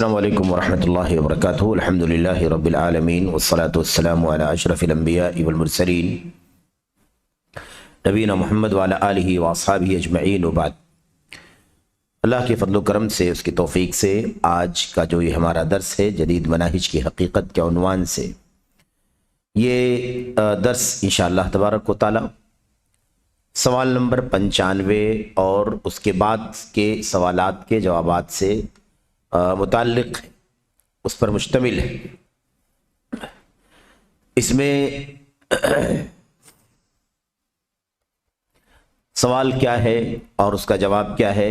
السلام علیکم ورحمۃ اللہ وبرکاتہ۔ الحمدللہ رب العالمین والصلاة والسلام علی اشرف الانبیاء والمرسلین نبینا محمد وعلی آلہ واصحابہ اجمعین وبعد۔ اللہ کے فضل و کرم سے، اس کی توفیق سے آج کا جو یہ ہمارا درس ہے جدید مناہج کی حقیقت کے عنوان سے، یہ درس انشاءاللہ تبارک و تعالی سوال نمبر 95 اور اس کے بعد کے سوالات کے جوابات سے متعلق ہے، اس پر مشتمل ہے۔ اس میں سوال کیا ہے اور اس کا جواب کیا ہے،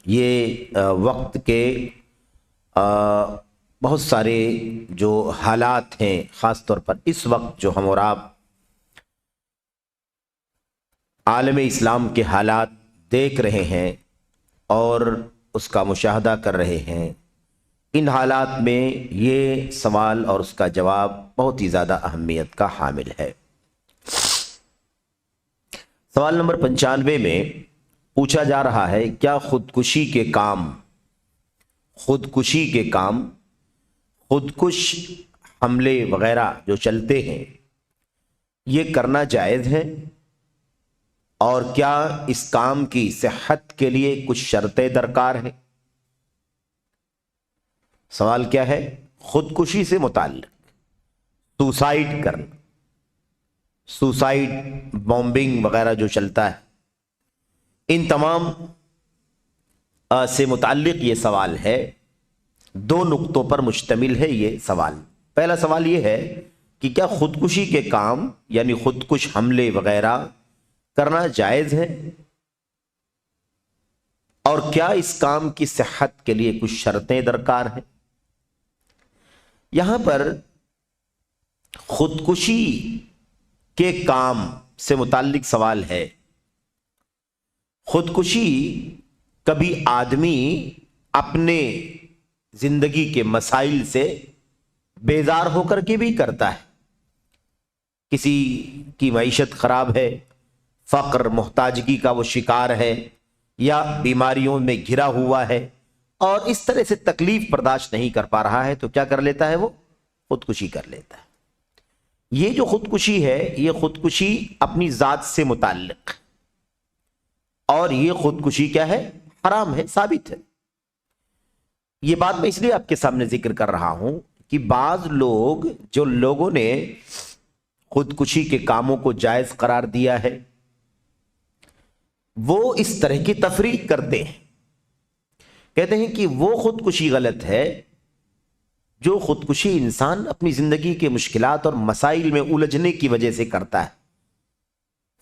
یہ وقت کے بہت سارے جو حالات ہیں، خاص طور پر اس وقت جو ہم اور آپ عالم اسلام کے حالات دیکھ رہے ہیں اور اس کا مشاہدہ کر رہے ہیں، ان حالات میں یہ سوال اور اس کا جواب بہت ہی زیادہ اہمیت کا حامل ہے۔ سوال نمبر 95 میں پوچھا جا رہا ہے، کیا خودکشی کے کام خودکش حملے وغیرہ جو چلتے ہیں، یہ کرنا جائز ہے؟ اور کیا اس کام کی صحت کے لیے کچھ شرطیں درکار ہیں؟ سوال کیا ہے؟ خودکشی سے متعلق، سوسائیڈ کرنا، سوسائیڈ بومبنگ وغیرہ جو چلتا ہے، ان تمام سے متعلق یہ سوال ہے۔ دو نقطوں پر مشتمل ہے یہ سوال۔ پہلا سوال یہ ہے کہ کیا خودکشی کے کام یعنی خودکش حملے وغیرہ کرنا جائز ہے، اور کیا اس کام کی صحت کے لیے کچھ شرطیں درکار ہیں؟ یہاں پر خودکشی کے کام سے متعلق سوال ہے۔ خودکشی کبھی آدمی اپنے زندگی کے مسائل سے بیزار ہو کر کے بھی کرتا ہے۔ کسی کی معیشت خراب ہے، فقر محتاجگی کا وہ شکار ہے، یا بیماریوں میں گھرا ہوا ہے اور اس طرح سے تکلیف برداشت نہیں کر پا رہا ہے، تو کیا کر لیتا ہے؟ وہ خودکشی کر لیتا ہے۔ یہ جو خودکشی ہے، یہ خودکشی اپنی ذات سے متعلق، اور یہ خودکشی کیا ہے؟ حرام ہے، ثابت ہے۔ یہ بات میں اس لیے آپ کے سامنے ذکر کر رہا ہوں کہ بعض لوگ، جو لوگوں نے خودکشی کے کاموں کو جائز قرار دیا ہے، وہ اس طرح کی تفریق کرتے ہیں، کہتے ہیں کہ وہ خودکشی غلط ہے جو خودکشی انسان اپنی زندگی کے مشکلات اور مسائل میں الجھنے کی وجہ سے کرتا ہے۔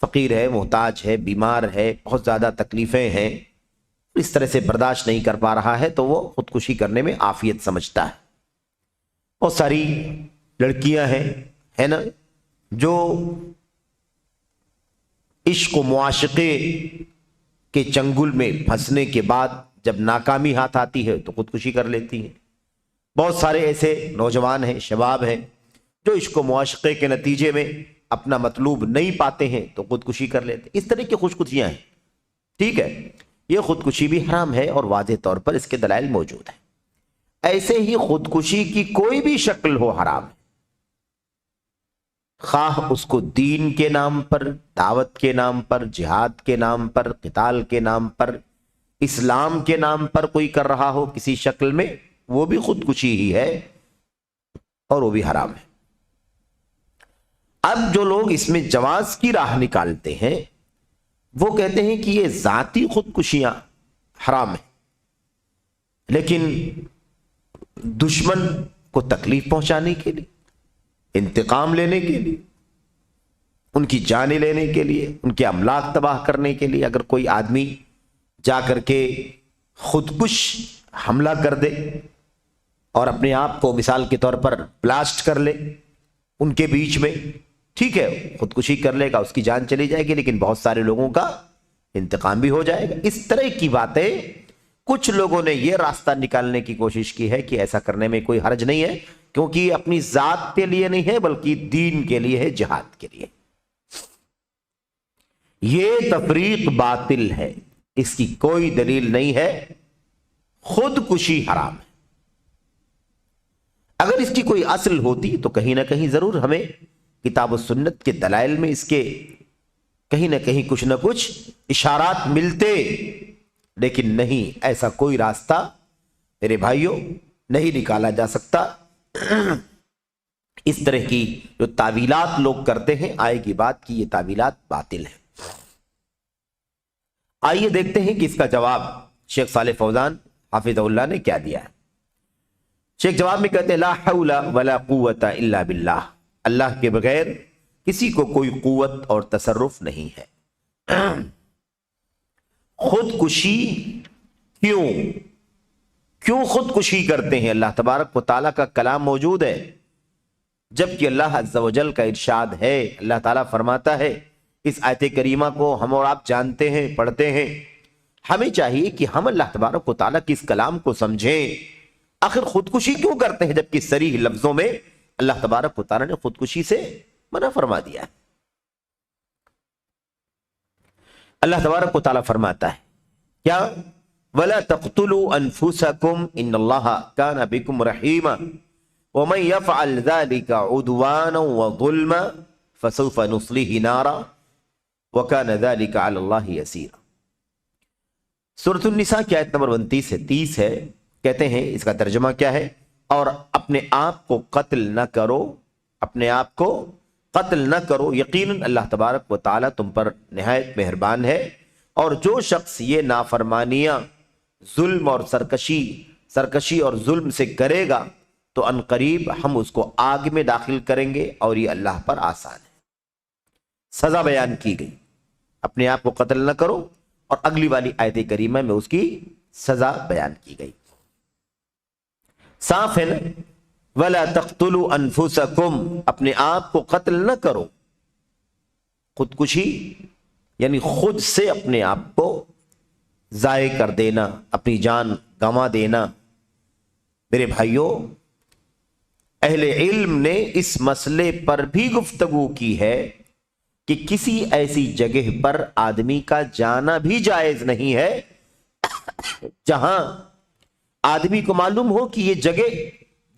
فقیر ہے، محتاج ہے، بیمار ہے، بہت زیادہ تکلیفیں ہیں، اس طرح سے برداشت نہیں کر پا رہا ہے، تو وہ خودکشی کرنے میں عافیت سمجھتا ہے۔ بہت ساری لڑکیاں ہیں نا، جو عشق و معاشقے کے چنگل میں پھنسنے کے بعد جب ناکامی ہاتھ آتی ہے تو خودکشی کر لیتی ہیں۔ بہت سارے ایسے نوجوان ہیں، شباب ہیں، جو عشق و معاشقے کے نتیجے میں اپنا مطلوب نہیں پاتے ہیں تو خودکشی کر لیتے ہیں۔ اس طرح کی خودکشیاں ہیں، ٹھیک ہے؟ یہ خودکشی بھی حرام ہے اور واضح طور پر اس کے دلائل موجود ہیں۔ ایسے ہی خودکشی کی کوئی بھی شکل ہو حرام ہے، خواہ اس کو دین کے نام پر، دعوت کے نام پر، جہاد کے نام پر، قتال کے نام پر، اسلام کے نام پر کوئی کر رہا ہو کسی شکل میں، وہ بھی خودکشی ہی ہے اور وہ بھی حرام ہے۔ اب جو لوگ اس میں جواز کی راہ نکالتے ہیں، وہ کہتے ہیں کہ یہ ذاتی خودکشیاں حرام ہیں، لیکن دشمن کو تکلیف پہنچانے کے لیے، انتقام لینے کے لیے، ان کی جانیں لینے کے لیے، ان کے املاک تباہ کرنے کے لیے، اگر کوئی آدمی جا کر کے خودکش حملہ کر دے اور اپنے آپ کو مثال کے طور پر بلاسٹ کر لے ان کے بیچ میں، ٹھیک ہے، خودکشی کر لے گا، اس کی جان چلی جائے گی، لیکن بہت سارے لوگوں کا انتقام بھی ہو جائے گا۔ اس طرح کی باتیں کچھ لوگوں نے یہ راستہ نکالنے کی کوشش کی ہے کہ ایسا کرنے میں کوئی حرج نہیں ہے، کیونکہ یہ اپنی ذات کے لیے نہیں ہے بلکہ دین کے لیے ہے، جہاد کے لیے۔ یہ تفریق باطل ہے، اس کی کوئی دلیل نہیں ہے، خودکشی حرام ہے۔ اگر اس کی کوئی اصل ہوتی تو کہیں نہ کہیں ضرور ہمیں کتاب و سنت کے دلائل میں اس کے کہیں نہ کہیں کچھ نہ کچھ اشارات ملتے، لیکن نہیں، ایسا کوئی راستہ میرے بھائیوں نہیں نکالا جا سکتا۔ اس طرح کی جو تعویلات لوگ کرتے ہیں، آئے کی بات کی یہ تعویلات باطل ہیں۔ آئیے دیکھتے ہیں کہ اس کا جواب شیخ صالح فوزان حافظ اللہ نے کیا دیا ہے۔ شیخ جواب میں کہتے ہیں لا حول ولا قوت الا باللہ، اللہ کے بغیر کسی کو کوئی قوت اور تصرف نہیں ہے۔ خودکشی کیوں خودکشی کرتے ہیں؟ اللہ تبارک و تعالیٰ کا کلام موجود ہے، جبکہ اللہ عز و جل کا ارشاد ہے۔ اللہ تعالیٰ فرماتا ہے، اس آیت کریمہ کو ہم اور آپ جانتے ہیں، پڑھتے ہیں، ہمیں چاہیے کہ ہم اللہ تبارک و تعالیٰ کی اس کلام کو سمجھیں۔ آخر خودکشی کیوں کرتے ہیں جبکہ صریح لفظوں میں اللہ تبارک و تعالیٰ نے خودکشی سے منع فرما دیا ہے؟ اللہ تبارک و تعالیٰ فرماتا ہے کیا؟ وَلَا تَقْتُلُوا أَنفُسَكُمْ إِنَّ اللَّهَ كَانَ بِكُمْ رَحِيمًا وَمَنْ يَفْعَلْ ذَلِكَ عُدْوَانًا وَظُلْمًا فَسَوْفَ نُصْلِهِ نَارًا وَكَانَ ذَلِكَ عَلَى اللَّهِ يَسِيرًا۔ سورۃ النساء کی آیت نمبر 29 سے 30 ہے۔ کہتے ہیں اس کا ترجمہ کیا ہے؟ اور اپنے آپ کو قتل نہ کرو، اپنے آپ کو قتل نہ کرو، یقیناً اللہ تبارک و تعالیٰ تم پر نہایت مہربان ہے۔ اور جو شخص یہ نافرمانیاں، ظلم اور سرکشی اور ظلم سے کرے گا تو ان قریب ہم اس کو آگ میں داخل کریں گے، اور یہ اللہ پر آسان ہے۔ سزا بیان کی گئی، اپنے آپ کو قتل نہ کرو، اور اگلی والی آیت کریمہ میں اس کی سزا بیان کی گئی۔ صاف ہے نا؟ وَلَا تَقْتُلُوا أَنفُسَكُمْ، اپنے آپ کو قتل نہ کرو۔ خودکشی یعنی خود سے اپنے آپ کو ضائع کر دینا، اپنی جان گنوا دینا۔ میرے بھائیوں، اہل علم نے اس مسئلے پر بھی گفتگو کی ہے کہ کسی ایسی جگہ پر آدمی کا جانا بھی جائز نہیں ہے جہاں آدمی کو معلوم ہو کہ یہ جگہ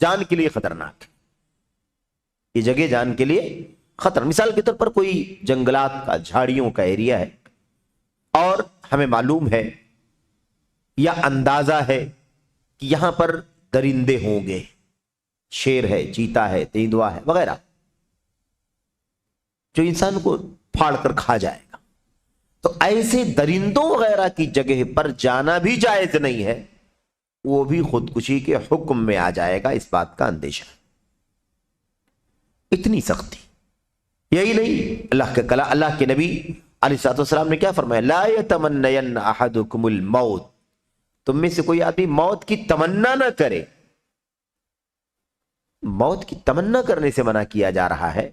جان کے لیے خطرناک ہے، یہ جگہ جان کے لیے خطر۔ مثال کے طور پر کوئی جنگلات کا، جھاڑیوں کا ایریا ہے، اور ہمیں معلوم ہے یا اندازہ ہے کہ یہاں پر درندے ہوں گے، شیر ہے، چیتا ہے، تیندوا ہے وغیرہ، جو انسان کو پھاڑ کر کھا جائے گا۔ تو ایسے درندوں وغیرہ کی جگہ پر جانا بھی جائز نہیں ہے، وہ بھی خودکشی کے حکم میں آ جائے گا، اس بات کا اندیشہ۔ اتنی سختی۔ یہی نہیں، اللہ کے نبی علیہ الصلوۃ والسلام نے کیا فرمایا؟ لا یتمنین احدکم الموت، تم میں سے کوئی آدمی موت کی تمنا نہ کرے۔ موت کی تمنا کرنے سے منع کیا جا رہا ہے،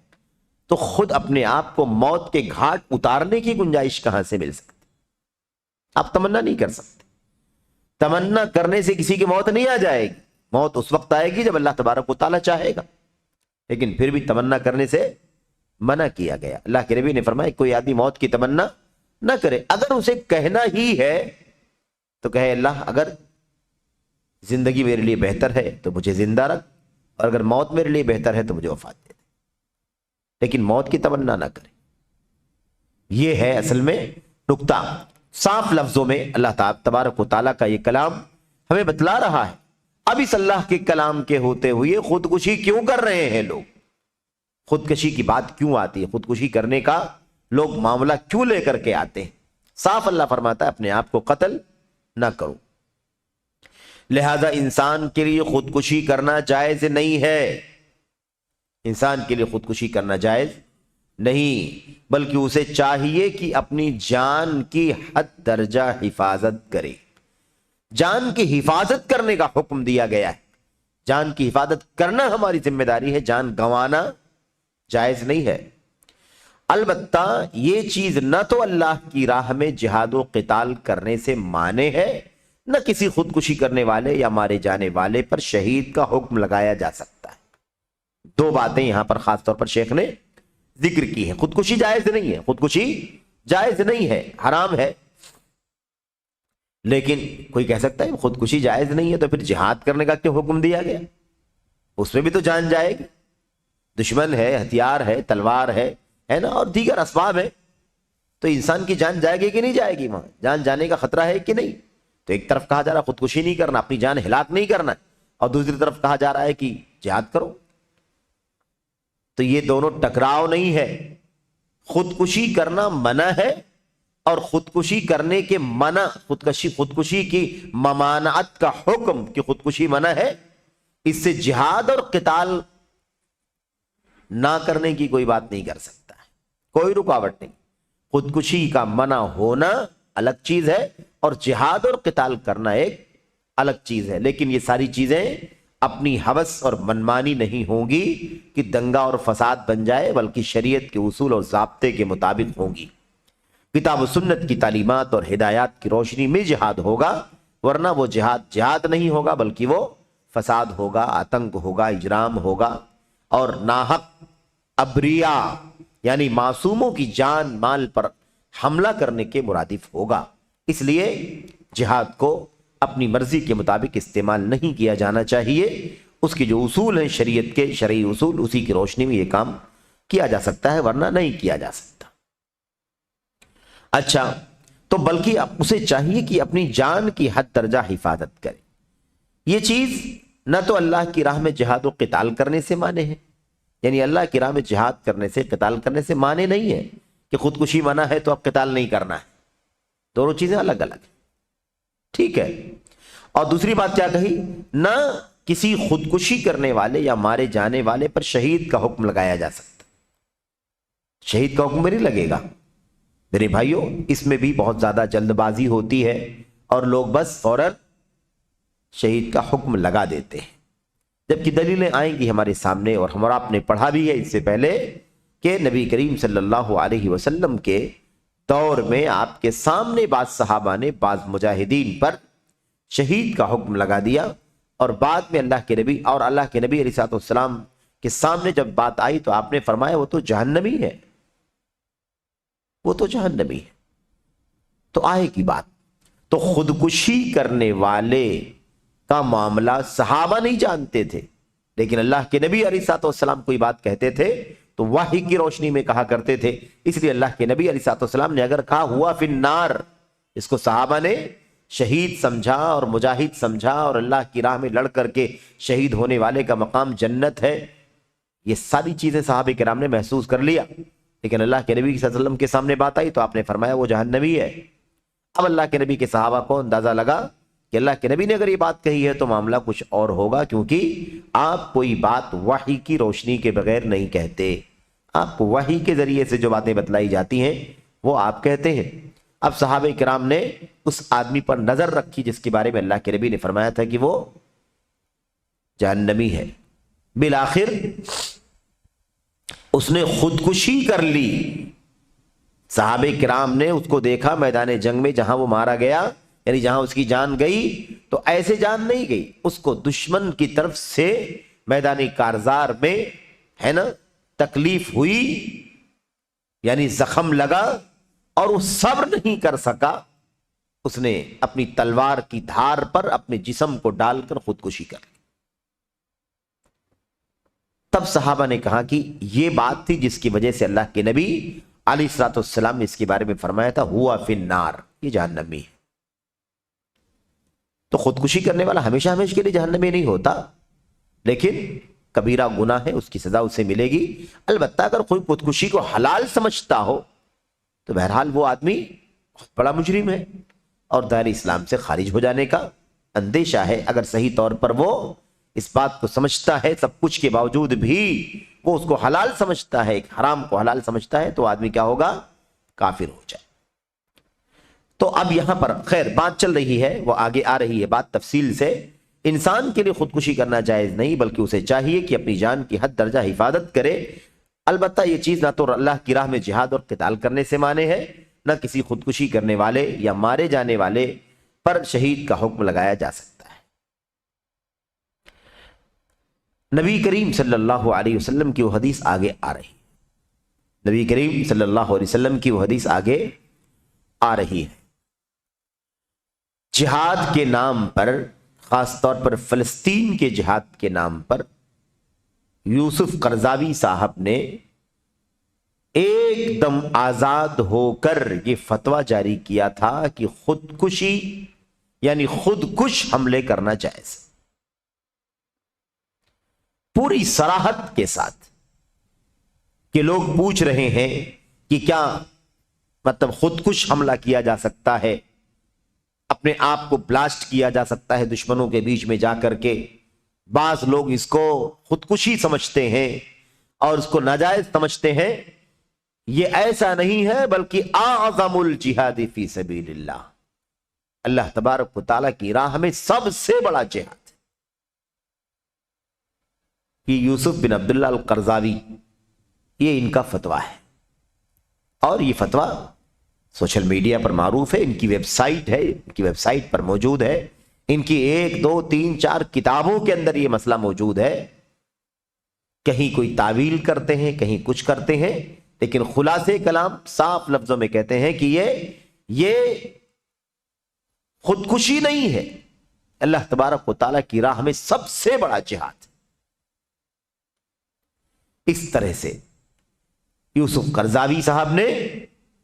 تو خود اپنے آپ کو موت کے گھاٹ اتارنے کی گنجائش کہاں سے مل سکتی؟ آپ تمنا نہیں کر سکتے۔ تمنا کرنے سے کسی کی موت نہیں آ جائے گی، موت اس وقت آئے گی جب اللہ تبارک و تعالیٰ چاہے گا، لیکن پھر بھی تمنا کرنے سے منع کیا گیا۔ اللہ کے نبی نے فرمایا کوئی آدمی موت کی تمنا نہ کرے، اگر اسے کہنا ہی ہے تو کہے اللہ اگر زندگی میرے لیے بہتر ہے تو مجھے زندہ رکھ، اور اگر موت میرے لیے بہتر ہے تو مجھے وفات دے دے، لیکن موت کی تمنا نہ کرے۔ یہ ہے اصل میں نکتہ۔ صاف لفظوں میں اللہ تبارک و تعالیٰ کا یہ کلام ہمیں بتلا رہا ہے۔ اب اس اللہ کے کلام کے ہوتے ہوئے خودکشی کیوں کر رہے ہیں لوگ؟ خودکشی کی بات کیوں آتی ہے؟ خودکشی کرنے کا لوگ معاملہ کیوں لے کر کے آتے ہیں؟ صاف اللہ فرماتا ہے اپنے آپ کو قتل نہ کرو، لہذا انسان کے لیے خودکشی کرنا جائز نہیں ہے۔ انسان کے لیے خودکشی کرنا جائز نہیں، بلکہ اسے چاہیے کہ اپنی جان کی حد درجہ حفاظت کرے۔ جان کی حفاظت کرنے کا حکم دیا گیا ہے، جان کی حفاظت کرنا ہماری ذمہ داری ہے، جان گنوانا جائز نہیں ہے۔ البتہ یہ چیز نہ تو اللہ کی راہ میں جہاد و قتال کرنے سے مانے ہے، نہ کسی خودکشی کرنے والے یا مارے جانے والے پر شہید کا حکم لگایا جا سکتا ہے۔ دو باتیں یہاں پر خاص طور پر شیخ نے ذکر کی ہے۔ خودکشی جائز نہیں ہے، خودکشی جائز نہیں ہے، حرام ہے۔ لیکن کوئی کہہ سکتا ہے خودکشی جائز نہیں ہے تو پھر جہاد کرنے کا کیوں حکم دیا گیا؟ اس میں بھی تو جان جائے گی. دشمن ہے, ہتھیار ہے, تلوار ہے نا, اور دیگر اسباب ہے, تو انسان کی جان جائے گی کہ نہیں جائے گی؟ وہاں جان جانے کا خطرہ ہے کہ نہیں؟ تو ایک طرف کہا جا رہا ہے خودکشی نہیں کرنا, اپنی جان ہلاک نہیں کرنا, اور دوسری طرف کہا جا رہا ہے کہ جہاد کرو. تو یہ دونوں ٹکراؤ نہیں ہے. خودکشی کرنا منع ہے, اور خودکشی کرنے کے منع, خودکشی کی ممانعت کا حکم کہ خودکشی منع ہے, اس سے جہاد اور قتال نہ کرنے کی کوئی بات نہیں کر سکتا ہے, کوئی رکاوٹ نہیں. خودکشی کا منع ہونا الگ چیز ہے, اور جہاد اور قتال کرنا ایک الگ چیز ہے. لیکن یہ ساری چیزیں اپنی ہوس اور منمانی نہیں ہوں گی کہ دنگا اور فساد بن جائے, بلکہ شریعت کے اصول اور ضابطے کے مطابق ہوں گی. کتاب و سنت کی تعلیمات اور ہدایات کی روشنی میں جہاد ہوگا, ورنہ وہ جہاد نہیں ہوگا, بلکہ وہ فساد ہوگا, آتنک ہوگا, اجرام ہوگا, اور ناحق ابریا یعنی معصوموں کی جان مال پر حملہ کرنے کے مرادف ہوگا. اس لیے جہاد کو اپنی مرضی کے مطابق استعمال نہیں کیا جانا چاہیے. اس کے جو اصول ہیں شریعت کے, شرعی اصول, اسی کی روشنی میں یہ کام کیا جا سکتا ہے, ورنہ نہیں کیا جا سکتا. اچھا, تو بلکہ اسے چاہیے کہ اپنی جان کی حد درجہ حفاظت کرے. یہ چیز نہ تو اللہ کی راہ میں جہاد و قتال کرنے سے مانے ہے, یعنی اللہ کی راہ میں جہاد کرنے سے, قتال کرنے سے مانے نہیں ہے کہ خودکشی منع ہے تو اب قتال نہیں کرنا ہے. دونوں چیزیں الگ الگ ہیں, ٹھیک ہے. اور دوسری بات کیا کہی؟ نہ کسی خودکشی کرنے والے یا مارے جانے والے پر شہید کا حکم لگایا جا سکتا. شہید کا حکم نہیں لگے گا میرے بھائیوں. اس میں بھی بہت زیادہ جلد بازی ہوتی ہے, اور لوگ بس فوراً شہید کا حکم لگا دیتے ہیں, جبکہ دلیلیں آئیں گی ہمارے سامنے, اور ہمارا آپ نے پڑھا بھی ہے اس سے پہلے کہ نبی کریم صلی اللہ علیہ وسلم کے دور میں آپ کے سامنے بعض صحابہ نے بعض مجاہدین پر شہید کا حکم لگا دیا, اور بعد میں اللہ کے نبی علیہ الصلوۃ والسلام کے سامنے جب بات آئی تو آپ نے فرمایا وہ تو جہنمی ہے, وہ تو جہنمی ہے. تو آئے کی بات, تو خودکشی کرنے والے کا معاملہ صحابہ نہیں جانتے تھے, لیکن اللہ کے نبی علیہ الصلوۃ والسلام کوئی بات کہتے تھے تو وحی کی روشنی میں کہا کرتے تھے. اس لیے اللہ کے نبی علیہ الصلوۃ والسلام نے اگر کہا ہوا فی النار, اس کو صحابہ نے شہید سمجھا اور مجاہد سمجھا, اور اللہ کی راہ میں لڑ کر کے شہید ہونے والے کا مقام جنت ہے. یہ ساری چیزیں صحابہ کرام نے محسوس کر لیا, لیکن اللہ کے نبی صلی اللہ علیہ وسلم کے سامنے بات آئی تو آپ نے فرمایا وہ جہنمی ہے. اب اللہ کے نبی کے صحابہ کو اندازہ لگا کہ اللہ کے نبی نے اگر یہ بات کہی ہے تو معاملہ کچھ اور ہوگا, کیونکہ آپ کوئی بات وحی کی روشنی کے بغیر نہیں کہتے, آپ کو وحی کے ذریعے سے جو باتیں بتلائی جاتی ہیں وہ آپ کہتے ہیں. اب صحابہ کرام نے اس آدمی پر نظر رکھی جس کے بارے میں اللہ کے نبی نے فرمایا تھا کہ وہ جہنمی ہے. بالآخر اس نے خودکشی کر لی. صحابہ کرام نے اس کو دیکھا میدان جنگ میں, جہاں وہ مارا گیا, یعنی جہاں اس کی جان گئی, تو ایسے جان نہیں گئی, اس کو دشمن کی طرف سے میدانی کارزار میں ہے نا تکلیف ہوئی, یعنی زخم لگا, اور وہ صبر نہیں کر سکا, اس نے اپنی تلوار کی دھار پر اپنے جسم کو ڈال کر خودکشی کر لی. تب صحابہ نے کہا کہ یہ بات تھی جس کی وجہ سے اللہ کے نبی علیہ الصلوۃ والسلام نے اس کے بارے میں فرمایا تھا ہوا فی النار, یہ جہنمی ہے. تو خودکشی کرنے والا ہمیشہ ہمیشہ کے لیے جہنمی نہیں ہوتا, لیکن کبیرہ گناہ ہے, اس کی سزا اسے ملے گی. البتہ اگر کوئی خودکشی کو حلال سمجھتا ہو تو بہرحال وہ آدمی بہت بڑا مجرم ہے, اور دائرہ اسلام سے خارج ہو جانے کا اندیشہ ہے. اگر صحیح طور پر وہ اس بات کو سمجھتا ہے, سب کچھ کے باوجود بھی وہ اس کو حلال سمجھتا ہے, ایک حرام کو حلال سمجھتا ہے, تو آدمی کیا ہوگا؟ کافر ہو جائے. تو اب یہاں پر خیر بات چل رہی ہے, وہ آگے آ رہی ہے بات تفصیل سے. انسان کے لیے خودکشی کرنا جائز نہیں, بلکہ اسے چاہیے کہ اپنی جان کی حد درجہ حفاظت کرے. البتہ یہ چیز نہ تو اللہ کی راہ میں جہاد اور قتال کرنے سے مانے ہے, نہ کسی خودکشی کرنے والے یا مارے جانے والے پر شہید کا حکم لگایا جا سکتا ہے. نبی کریم صلی اللہ علیہ وسلم کی وہ حدیث آگے آ رہی, نبی کریم صلی اللہ علیہ وسلم کی وہ حدیث آگے آ رہی ہے. جہاد کے نام پر, خاص طور پر فلسطین کے جہاد کے نام پر, یوسف قرضاوی صاحب نے ایک دم آزاد ہو کر یہ فتویٰ جاری کیا تھا کہ خودکشی یعنی خودکش حملے کرنا جائز، پوری صراحت کے ساتھ کہ لوگ پوچھ رہے ہیں کہ کیا مطلب خودکش حملہ کیا جا سکتا ہے، اپنے آپ کو بلاسٹ کیا جا سکتا ہے دشمنوں کے بیچ میں جا کر کے؟ بعض لوگ اس کو خودکشی سمجھتے ہیں اور اس کو ناجائز سمجھتے ہیں۔ یہ ایسا نہیں ہے، بلکہ اعظم الجہاد فی سبیل اللہ، اللہ تبارک و تعالیٰ کی راہ میں سب سے بڑا جہاد۔ یہ یوسف بن عبداللہ القرضاوی، یہ ان کا فتویٰ ہے، اور یہ فتویٰ سوشل میڈیا پر معروف ہے، ان کی ویب سائٹ ہے، ان کی ویب سائٹ پر موجود ہے، ان کی 1 2 3 4 کتابوں کے اندر یہ مسئلہ موجود ہے۔ کہیں کوئی تعویل کرتے ہیں، کہیں کچھ کرتے ہیں، لیکن خلاصے کلام صاف لفظوں میں کہتے ہیں کہ یہ خودکشی نہیں ہے، اللہ تبارک و تعالیٰ کی راہ میں سب سے بڑا جہاد۔ اس طرح سے یوسف قرضاوی صاحب نے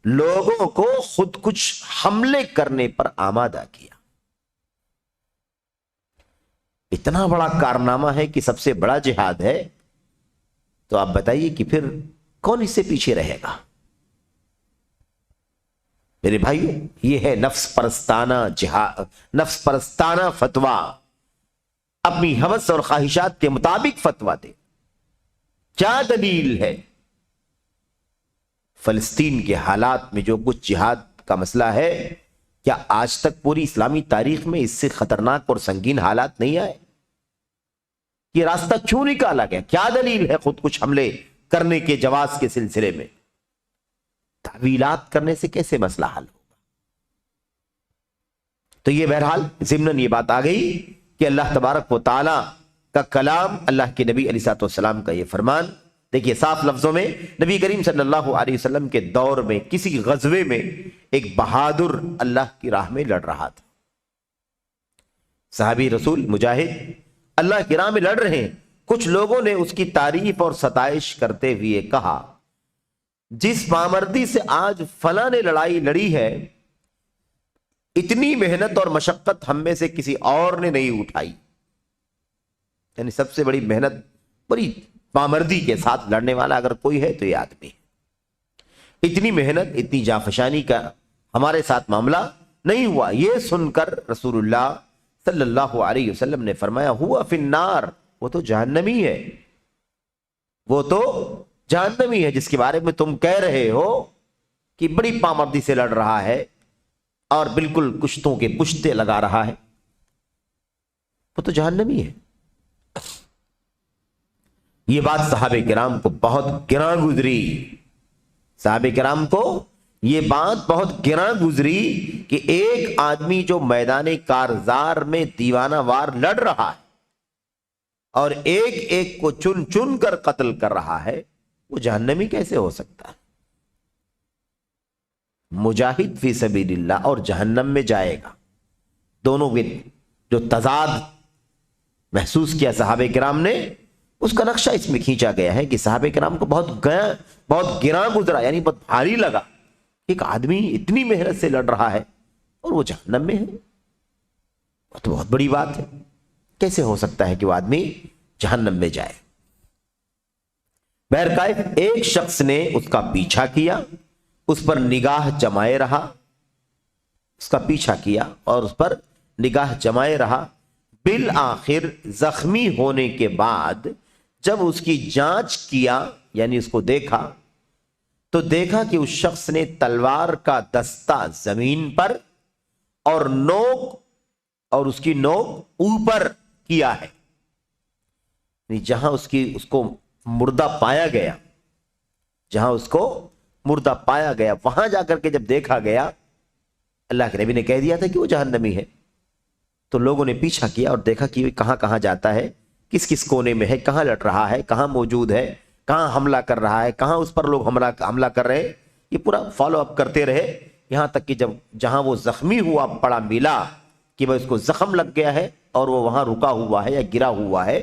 لوگوں کو خودکش حملے کرنے پر آمادہ کیا۔ اتنا بڑا کارنامہ ہے کہ سب سے بڑا جہاد ہے، تو آپ بتائیے کہ پھر کون اس سے پیچھے رہے گا؟ میرے بھائیو، یہ ہے نفس پرستانہ جہاد، نفس پرستانہ فتویٰ، اپنی ہوس اور خواہشات کے مطابق فتویٰ دے۔ کیا دلیل ہے؟ فلسطین کے حالات میں جو کچھ جہاد کا مسئلہ ہے، کیا آج تک پوری اسلامی تاریخ میں اس سے خطرناک اور سنگین حالات نہیں آئے؟ یہ راستہ کیوں نکالا گیا؟ کیا دلیل ہے خودکش حملے کرنے کے جواز کے سلسلے میں؟ تعویلات کرنے سے کیسے مسئلہ حل ہوگا؟ تو یہ بہرحال ضمناً یہ بات آ گئی کہ اللہ تبارک و تعالی کا کلام، اللہ کے نبی علیہ الصلوۃ والسلام کا یہ فرمان، دیکھیے صاف لفظوں میں نبی کریم صلی اللہ علیہ وسلم کے دور میں کسی غزوے میں ایک بہادر اللہ کی راہ میں لڑ رہا تھا، صحابی رسول مجاہد اللہ کی راہ میں لڑ رہے ہیں۔ کچھ لوگوں نے اس کی تعریف اور ستائش کرتے ہوئے کہا، جس بامردی سے آج فلاں نے لڑائی لڑی ہے، اتنی محنت اور مشقت ہم میں سے کسی اور نے نہیں اٹھائی۔ یعنی سب سے بڑی محنت، بڑی بامردی کے ساتھ لڑنے والا اگر کوئی ہے تو یہ آدمی ہے۔ اتنی محنت، اتنی جانفشانی کا ہمارے ساتھ معاملہ نہیں ہوا۔ یہ سن کر رسول اللہ صلی اللہ علیہ وسلم نے فرمایا، ہوا فی النار، وہ تو جہنمی ہے، وہ تو جہنمی ہے جس کے بارے میں تم کہہ رہے ہو کہ بڑی پامردی سے لڑ رہا ہے اور بالکل کشتوں کے پشتے لگا رہا ہے، وہ تو جہنمی ہے۔ یہ بات صحابہ کرام کو بہت گراں گزری، صحابہ کرام کو یہ بات بہت گراں گزری کہ ایک آدمی جو میدان کارزار میں دیوانہ وار لڑ رہا ہے اور ایک ایک کو چن چن کر قتل کر رہا ہے، وہ جہنمی کیسے ہو سکتا ہے؟ مجاہد فی سبیل اللہ اور جہنم میں جائے گا، دونوں کے جو تضاد محسوس کیا صحابہ کرام نے، اس کا نقشہ اس میں کھینچا گیا ہے کہ صحابہ کرام کو بہت گراں گزرا، یعنی بہت بھاری لگا، ایک آدمی اتنی محنت سے لڑ رہا ہے اور وہ جہنم میں ہے، وہ تو بہت بڑی بات ہے، کیسے ہو سکتا ہے کہ وہ آدمی جہنم میں جائے؟ بہرکیف ایک شخص نے اس کا پیچھا کیا، اس پر نگاہ جمائے رہا، اس کا پیچھا کیا اور اس پر نگاہ جمائے رہا۔ بالآخر زخمی ہونے کے بعد جب اس کی جانچ کیا، یعنی اس کو دیکھا، تو دیکھا کہ اس شخص نے تلوار کا دستہ زمین پر اور اس کی نوک اوپر کیا ہے، یعنی جہاں اس کو مردہ پایا گیا، جہاں اس کو مردہ پایا گیا، وہاں جا کر کے جب دیکھا گیا، اللہ کے نبی نے کہہ دیا تھا کہ وہ جہنمی ہے، تو لوگوں نے پیچھا کیا اور دیکھا کہ کہاں کہاں جاتا ہے، کس کس کونے میں ہے، کہاں لڑ رہا ہے، کہاں موجود ہے، کہاں حملہ کر رہا ہے، کہاں اس پر لوگ حملہ کر رہے ہیں۔ یہ پورا فالو اپ کرتے رہے، یہاں تک کہ جہاں وہ زخمی ہوا پڑا ملا کہ وہ اس کو زخم لگ گیا ہے اور وہ وہاں رکا ہوا ہے یا گرا ہوا ہے،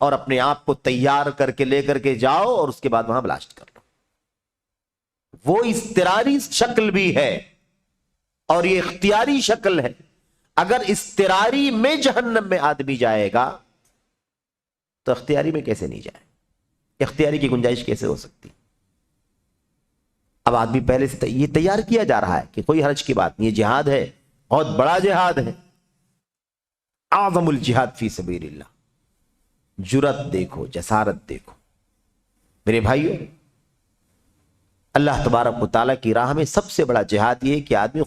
اور اپنے آپ کو تیار کر کے لے کر کے جاؤ اور اس کے بعد وہاں بلاسٹ کر لو. وہ اضطراری شکل بھی ہے اور یہ اختیاری شکل ہے. اگر اضطراری میں جہنم میں آدمی جائے گا تو اختیاری میں کیسے نہیں جائے؟ اختیاری کی گنجائش کیسے ہو سکتی؟ اب آدمی پہلے سے یہ تیار کیا جا رہا ہے کہ کوئی حرج کی بات نہیں، یہ جہاد ہے، بہت بڑا جہاد ہے، اعظم الجہاد فی سبیل اللہ. جرت دیکھو، جسارت دیکھو میرے بھائیو. اللہ تبارک و تعالیٰ کی راہ میں سب سے بڑا جہاد یہ کہ آدمی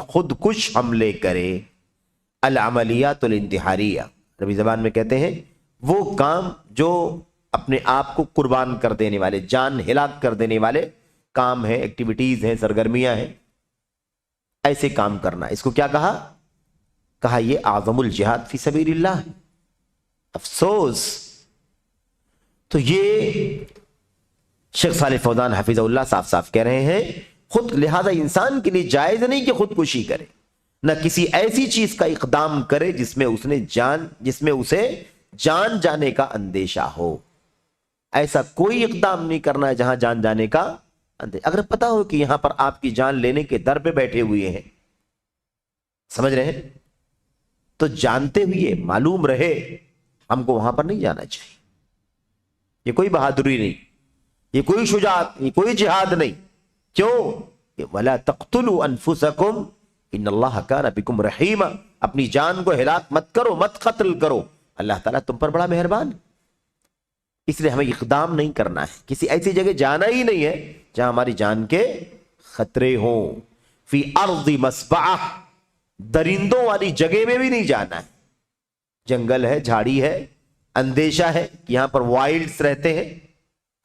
خود کش حملے کرے. العملیات الانتحاریہ عربی زبان میں کہتے ہیں وہ کام جو اپنے آپ کو قربان کر دینے والے، جان ہلاک کر دینے والے کام ہیں، ایکٹیویٹیز ہیں، سرگرمیاں ہیں. ایسے کام کرنا، اس کو کیا کہا یہ اعظم الجہاد فی سبیل اللہ. افسوس. تو یہ شیخ صالح فوزان حفظہ اللہ صاف صاف کہہ رہے ہیں لہذا انسان کے لیے جائز نہیں کہ خودکشی کرے، نہ کسی ایسی چیز کا اقدام کرے جس میں اسے جان جانے کا اندیشہ ہو. ایسا کوئی اقدام نہیں کرنا ہے جہاں جان جانے کا اندیشہ. اگر پتا ہو کہ یہاں پر آپ کی جان لینے کے در پہ بیٹھے ہوئے ہیں، سمجھ رہے ہیں، تو جانتے ہوئے معلوم رہے ہم کو وہاں پر نہیں جانا چاہیے. یہ کوئی بہادری نہیں، یہ کوئی شجاعت، یہ کوئی جہاد نہیں. کیوں؟ وَلَا تَقْتُلُوا أَنفُسَكُمْ إِنَّ اللَّهَ كَانَ بِكُمْ رَحِيمًا. اپنی جان کو ہلاک مت کرو، مت قتل کرو، اللہ تعالیٰ تم پر بڑا مہربان. اس لیے ہمیں اقدام نہیں کرنا ہے، کسی ایسی جگہ جانا ہی نہیں ہے جہاں ہماری جان کے خطرے ہوں. فی ارض مسبعہ، درندوں والی جگہ میں بھی نہیں جانا ہے. جنگل ہے، جھاڑی ہے، اندیشہ ہے کہ یہاں پر وائلڈز رہتے ہیں،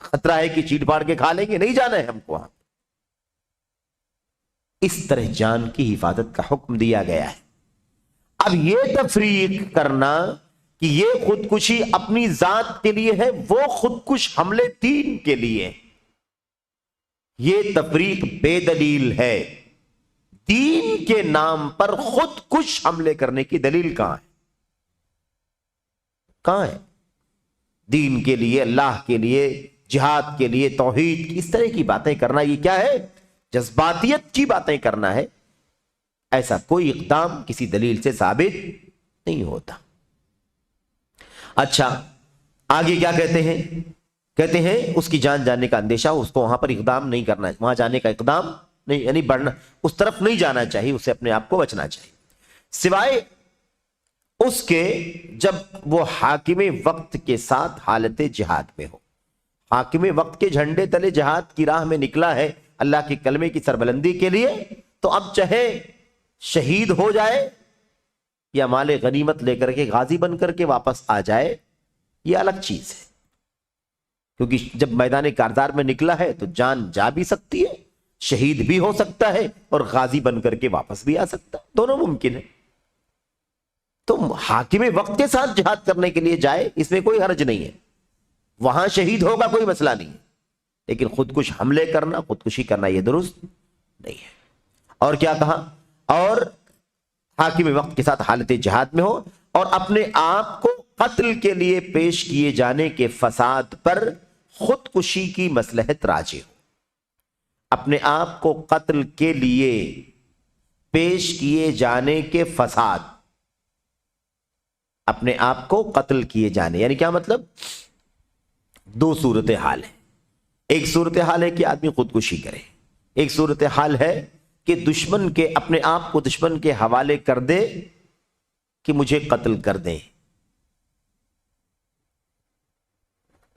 خطرہ ہے کہ چیٹ پاڑ کے کھا لیں گے، نہیں جانا ہے ہم کو وہاں. اس طرح جان کی حفاظت کا حکم دیا گیا ہے. اب یہ تفریق کرنا کہ یہ خودکشی اپنی ذات کے لیے ہے، وہ خودکش حملے دین کے لیے، یہ تفریق بے دلیل ہے. دین کے نام پر خودکش حملے کرنے کی دلیل کہاں ہے؟ کہاں ہے؟ دین کے لیے، اللہ کے لیے، جہاد کے لیے، توحید، اس طرح کی باتیں کرنا یہ کیا ہے؟ جذباتیت کی باتیں کرنا ہے. ایسا کوئی اقدام کسی دلیل سے ثابت نہیں ہوتا. اچھا آگے کیا کہتے ہیں؟ کہتے ہیں اس کی جان جانے کا اندیشہ ہو، اس کو وہاں پر اقدام نہیں کرنا ہے، وہاں جانے کا اقدام نہیں، یعنی بڑھنا، اس طرف نہیں جانا چاہیے، اسے اپنے آپ کو بچنا چاہیے، سوائے اس کے جب وہ حاکم وقت کے ساتھ حالت جہاد میں ہو. حاکم وقت کے جھنڈے تلے جہاد کی راہ میں نکلا ہے اللہ کے کلمے کی سربلندی کے لیے، تو اب چاہے شہید ہو جائے یا مال غنیمت لے کر کے غازی بن کر کے واپس آ جائے، یہ الگ چیز ہے. کیونکہ جب میدان کارزار میں نکلا ہے تو جان جا بھی سکتی ہے، شہید بھی ہو سکتا ہے اور غازی بن کر کے واپس بھی آ سکتا ہے، دونوں ممکن ہے. تو حاکم وقت کے ساتھ جہاد کرنے کے لیے جائے، اس میں کوئی حرج نہیں ہے، وہاں شہید ہوگا کوئی مسئلہ نہیں ہے. لیکن خودکش حملے کرنا، خودکشی کرنا یہ درست نہیں ہے. اور کیا کہا؟ اور حاکم وقت کے ساتھ حالت جہاد میں ہو اور اپنے آپ کو قتل کے لیے پیش کیے جانے کے فساد پر خودکشی کی مصلحت راجح ہو. اپنے آپ کو قتل کے لیے پیش کیے جانے کے فساد، اپنے آپ کو قتل کیے جانے یعنی کیا مطلب؟ دو صورتحال ہے. ایک صورتحال ہے کہ آدمی خودکشی کرے، ایک صورتحال ہے کہ دشمن کے، اپنے آپ کو دشمن کے حوالے کر دے کہ مجھے قتل کر دیں.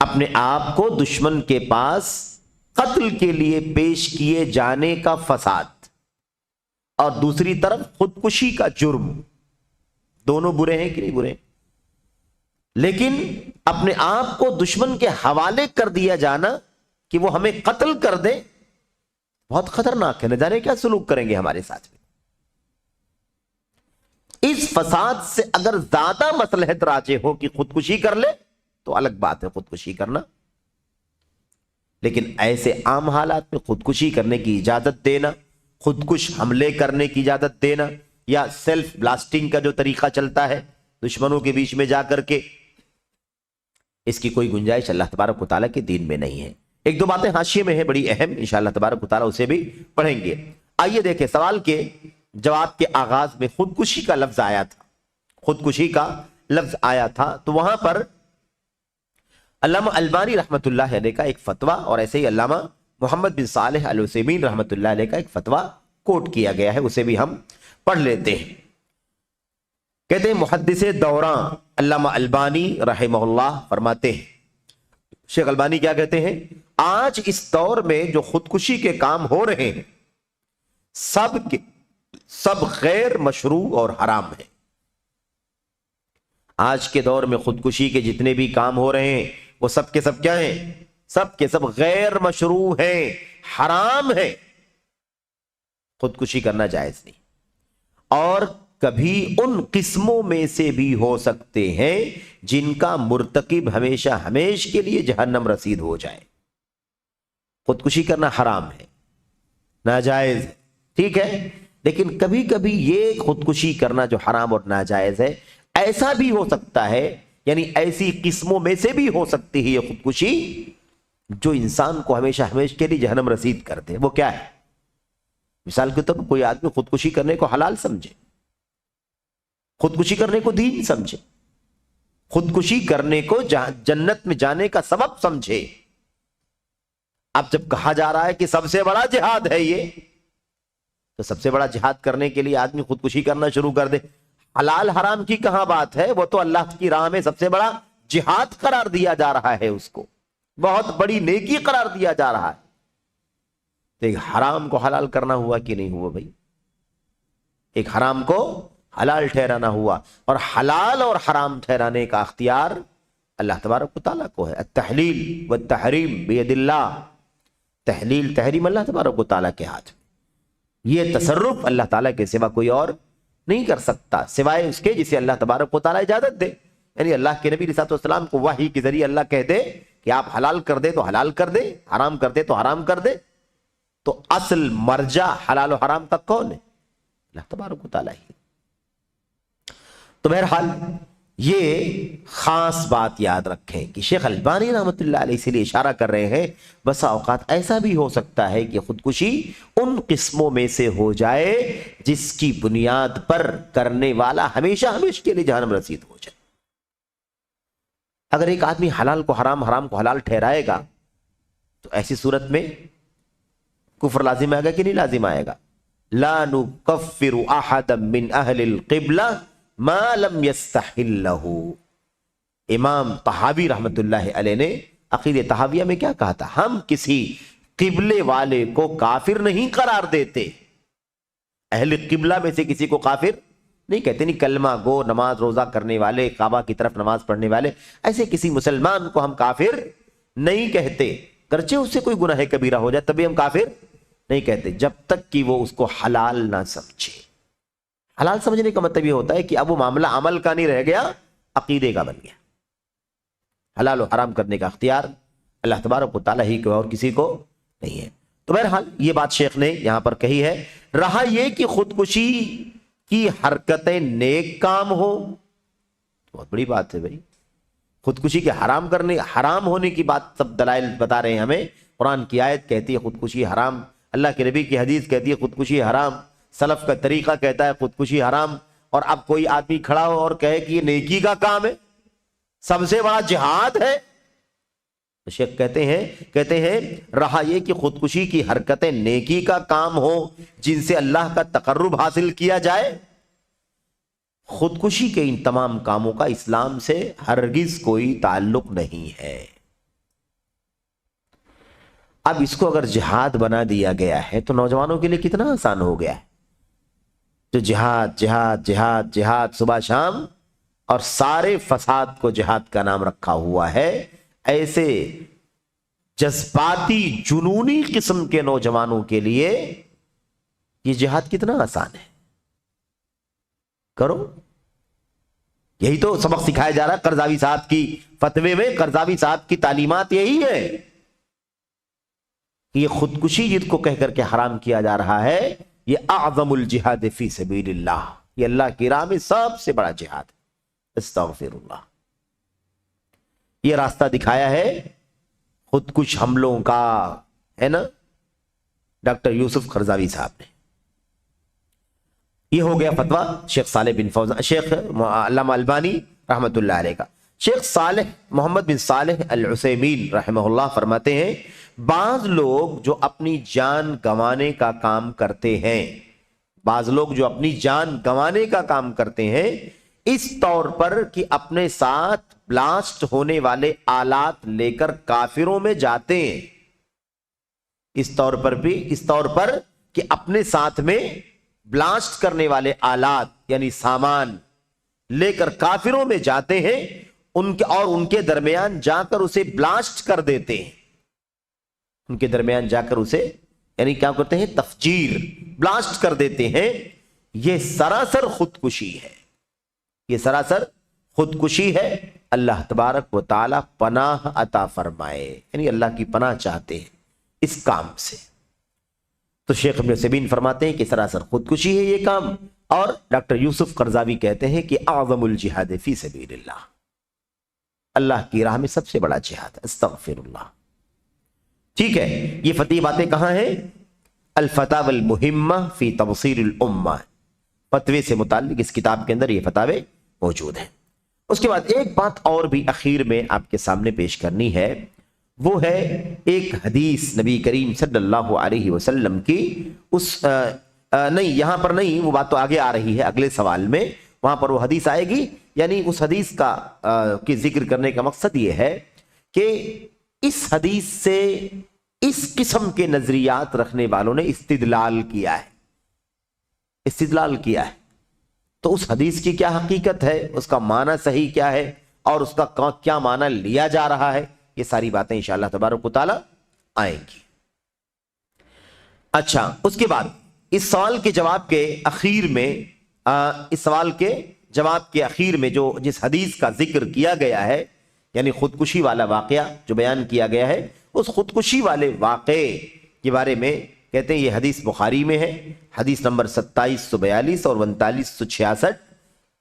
اپنے آپ کو دشمن کے پاس قتل کے لیے پیش کیے جانے کا فساد، اور دوسری طرف خودکشی کا جرم. دونوں برے ہیں کہ نہیں برے؟ لیکن اپنے آپ کو دشمن کے حوالے کر دیا جانا کہ وہ ہمیں قتل کر دے، بہت خطرناک ہے، نہ جانے کیا سلوک کریں گے ہمارے ساتھ میں. اس فساد سے اگر زیادہ مصلحت راجح ہو کہ خودکشی کر لے تو الگ بات ہے خودکشی کرنا. لیکن ایسے عام حالات میں خودکشی کرنے کی اجازت دینا، خودکش حملے کرنے کی اجازت دینا، یا سیلف بلاسٹنگ کا جو طریقہ چلتا ہے دشمنوں کے بیچ میں جا کر کے اس کی کوئی گنجائش اللہ تبارک و تعالیٰ کے دین میں نہیں ہے۔ ایک دو باتیں حاشیے میں ہیں بڑی اہم، انشاءاللہ تبارک و تعالیٰ اسے بھی پڑھیں گے۔ آئیے دیکھیں، سوال کے جواب کے آغاز میں خودکشی کا لفظ آیا تھا، خودکشی کا لفظ آیا تھا، تو وہاں پر علامہ البانی رحمۃ اللہ علیہ کا ایک فتویٰ اور ایسے ہی علامہ محمد بن صالح العثیمین رحمۃ اللہ علیہ کا ایک فتویٰ کوٹ کیا گیا ہے، اسے بھی ہم پڑھ لیتے ہیں۔ کہتے ہیں محدث دوراں علامہ البانی رحمہ اللہ فرماتے ہیں، شیخ البانی کیا کہتے ہیں، آج اس دور میں جو خودکشی کے کام ہو رہے ہیں سب غیر مشروع اور حرام ہیں۔ آج کے دور میں خودکشی کے جتنے بھی کام ہو رہے ہیں وہ سب کے سب کیا ہیں؟ سب کے سب غیر مشروع ہیں، حرام ہیں، خودکشی کرنا جائز نہیں، اور کبھی ان قسموں میں سے بھی ہو سکتے ہیں جن کا مرتکب ہمیشہ ہمیش کے لیے جہنم رسید ہو جائے۔ خودکشی کرنا حرام ہے، ناجائز ہے، ٹھیک ہے، لیکن کبھی کبھی یہ خودکشی کرنا جو حرام اور ناجائز ہے ایسا بھی ہو سکتا ہے، یعنی ایسی قسموں میں سے بھی ہو سکتی ہے یہ خودکشی جو انسان کو ہمیشہ ہمیش کے لیے جہنم رسید کر دے۔ وہ کیا ہے؟ مثال کے طور پر کوئی آدمی خودکشی کرنے کو حلال سمجھے، خودکشی کرنے کو دین سمجھے، خودکشی کرنے کو جنت میں جانے کا سبب سمجھے۔ اب جب کہا جا رہا ہے کہ سب سے بڑا جہاد ہے یہ، تو سب سے بڑا جہاد کرنے کے لیے آدمی خودکشی کرنا شروع کر دے، حلال حرام کی کہاں بات ہے؟ وہ تو اللہ کی راہ میں سب سے بڑا جہاد قرار دیا جا رہا ہے، اس کو بہت بڑی نیکی قرار دیا جا رہا ہے۔ تو ایک حرام کو حلال کرنا ہوا کہ نہیں ہوا بھائی؟ ایک حرام کو حلال ٹھہرانا ہوا، اور حلال اور حرام ٹھہرانے کا اختیار اللہ تبارک و تعالیٰ کو ہے۔ التحلیل والتحریم بید اللہ، تحلیل تحریم اللہ تبارک و تعالیٰ کے ہاتھ میں، یہ تصرف اللہ تعالیٰ کے سوا کوئی اور نہیں کر سکتا سوائے اس کے جسے اللہ تبارک و تعالیٰ اجازت دے۔ یعنی اللہ کے نبی علیہ الصلوۃ والسلام کو وحی کے ذریعے اللہ کہہ دے کہ آپ حلال کر دے تو حلال کر دے، حرام کر دے تو حرام کر دے، تو اصل مرجع حلال و حرام کا کون ہے؟ اللہ تبارک و تعالیٰ ہی۔ تو بہرحال یہ خاص بات یاد رکھیں کہ شیخ البانی رحمۃ اللہ علیہ اس لیے اشارہ کر رہے ہیں بسا اوقات ایسا بھی ہو سکتا ہے کہ خودکشی ان قسموں میں سے ہو جائے جس کی بنیاد پر کرنے والا ہمیشہ ہمیش کے لیے جہنم رسید ہو جائے۔ اگر ایک آدمی حلال کو حرام، حرام کو حلال ٹھہرائے گا تو ایسی صورت میں کفر لازم آئے گا کہ نہیں لازم آئے گا؟ لا نکفر احدا من اہل القبلہ ما لم یستحلہ۔ امام طحاوی رحمت اللہ علیہ نے عقیدہ طحاویہ میں کیا کہا تھا؟ ہم کسی قبلے والے کو کافر نہیں قرار دیتے، اہل قبلہ میں سے کسی کو کافر نہیں کہتے، نہیں کلمہ گو، نماز روزہ کرنے والے، کعبہ کی طرف نماز پڑھنے والے، ایسے کسی مسلمان کو ہم کافر نہیں کہتے، گرچہ اس سے کوئی گناہ کبیرہ ہو جائے تبھی ہم کافر نہیں کہتے، جب تک کہ وہ اس کو حلال نہ سمجھے۔ حلال سمجھنے کا مطلب یہ ہوتا ہے کہ اب وہ معاملہ عمل کا نہیں رہ گیا، عقیدے کا بن گیا۔ حلال و حرام کرنے کا اختیار اللہ تبارک و تعالیٰ ہی کو اور کسی کو نہیں ہے۔ تو بہرحال یہ بات شیخ نے یہاں پر کہی ہے۔ رہا یہ کہ خودکشی کی حرکتیں نیک کام ہو، بہت بڑی بات ہے بھائی، خودکشی کے حرام ہونے کی بات سب دلائل بتا رہے ہیں ہمیں۔ قرآن کی آیت کہتی ہے خودکشی حرام، اللہ کے نبی کی حدیث کہتی ہے خودکشی حرام، سلف کا طریقہ کہتا ہے خودکشی حرام، اور اب کوئی آدمی کھڑا ہو اور کہے کہ یہ نیکی کا کام ہے، سب سے بڑا جہاد ہے۔ شیخ کہتے ہیں رہا یہ کہ خودکشی کی حرکتیں نیکی کا کام ہو جن سے اللہ کا تقرب حاصل کیا جائے، خودکشی کے ان تمام کاموں کا اسلام سے ہرگز کوئی تعلق نہیں ہے۔ اب اس کو اگر جہاد بنا دیا گیا ہے تو نوجوانوں کے لیے کتنا آسان ہو گیا ہے، جو جہاد جہاد جہاد جہاد صبح شام اور سارے فساد کو جہاد کا نام رکھا ہوا ہے، ایسے جذباتی جنونی قسم کے نوجوانوں کے لیے یہ جہاد کتنا آسان ہے، کرو۔ یہی تو سبق سکھایا جا رہا ہے قرضاوی صاحب کی فتوے میں، قرضاوی صاحب کی تعلیمات یہی ہے کہ یہ خودکشی جس کو کہہ کر کے حرام کیا جا رہا ہے یہ اعظم الجہاد فی سبیل اللہ، یہ اللہ کی راہ میں سب سے بڑا جہاد ہے۔ استغفر اللہ۔ یہ راستہ دکھایا ہے خود کش حملوں کا، ہے نا، ڈاکٹر یوسف قرضاوی صاحب نے۔ یہ ہو گیا فتویٰ شیخ صالح بن فوزان، شیخ علامہ البانی رحمۃ اللہ علیہ کا۔ شیخ صالح محمد بن صالح العثیمین رحمہ اللہ فرماتے ہیں بعض لوگ جو اپنی جان گنوانے کا کام کرتے ہیں، بعض لوگ جو اپنی جان گنوانے کا کام کرتے ہیں اس طور پر کہ اپنے ساتھ بلاسٹ ہونے والے آلات لے کر کافروں میں جاتے ہیں، اس طور پر کہ اپنے ساتھ میں بلاسٹ کرنے والے آلات یعنی سامان لے کر کافروں میں جاتے ہیں ان کے درمیان جا کر اسے بلاسٹ کر دیتے ہیں، ان کے درمیان جا کر اسے یعنی کیا کرتے ہیں، تفجیر، بلاسٹ کر دیتے ہیں۔ یہ سراسر خودکشی ہے، یہ سراسر خودکشی ہے۔ اللہ تبارک و تعالی پناہ عطا فرمائے، یعنی اللہ کی پناہ چاہتے ہیں اس کام سے۔ تو شیخ ابن عثیمین فرماتے ہیں کہ سراسر خودکشی ہے یہ کام، اور ڈاکٹر یوسف قرضاوی کہتے ہیں کہ اعظم الجہاد فی سبیل اللہ، اللہ کی راہ میں سب سے بڑا جہاد، استغفر اللہ۔ ٹھیک ہے، یہ فتوی باتیں کہاں ہیں؟ الفتاوی المہمہ فی تبصیر الامہ، فتوے سے متعلق اس کتاب کے اندر یہ فتاوے موجود ہیں۔ اس کے بعد ایک بات اور بھی اخیر میں آپ کے سامنے پیش کرنی ہے، وہ ہے ایک حدیث نبی کریم صلی اللہ علیہ وسلم کی، نہیں یہاں پر نہیں، وہ بات تو آگے آ رہی ہے اگلے سوال میں، وہاں پر وہ حدیث آئے گی۔ یعنی اس حدیث کی ذکر کرنے کا مقصد یہ ہے کہ اس حدیث سے اس قسم کے نظریات رکھنے والوں نے استدلال کیا ہے، تو اس حدیث کی کیا حقیقت ہے، اس کا معنی صحیح کیا ہے، اور اس کا کیا معنی لیا جا رہا ہے، یہ ساری باتیں انشاءاللہ تبارک و تعالی آئیں گی۔ اچھا، اس کے بعد اس سوال کے جواب کے اخیر میں جو جس حدیث کا ذکر کیا گیا ہے، یعنی خودکشی والا واقعہ جو بیان کیا گیا ہے، اس خودکشی والے واقعے کے بارے میں کہتے ہیں یہ حدیث بخاری میں ہے، حدیث نمبر 2742 اور 3966،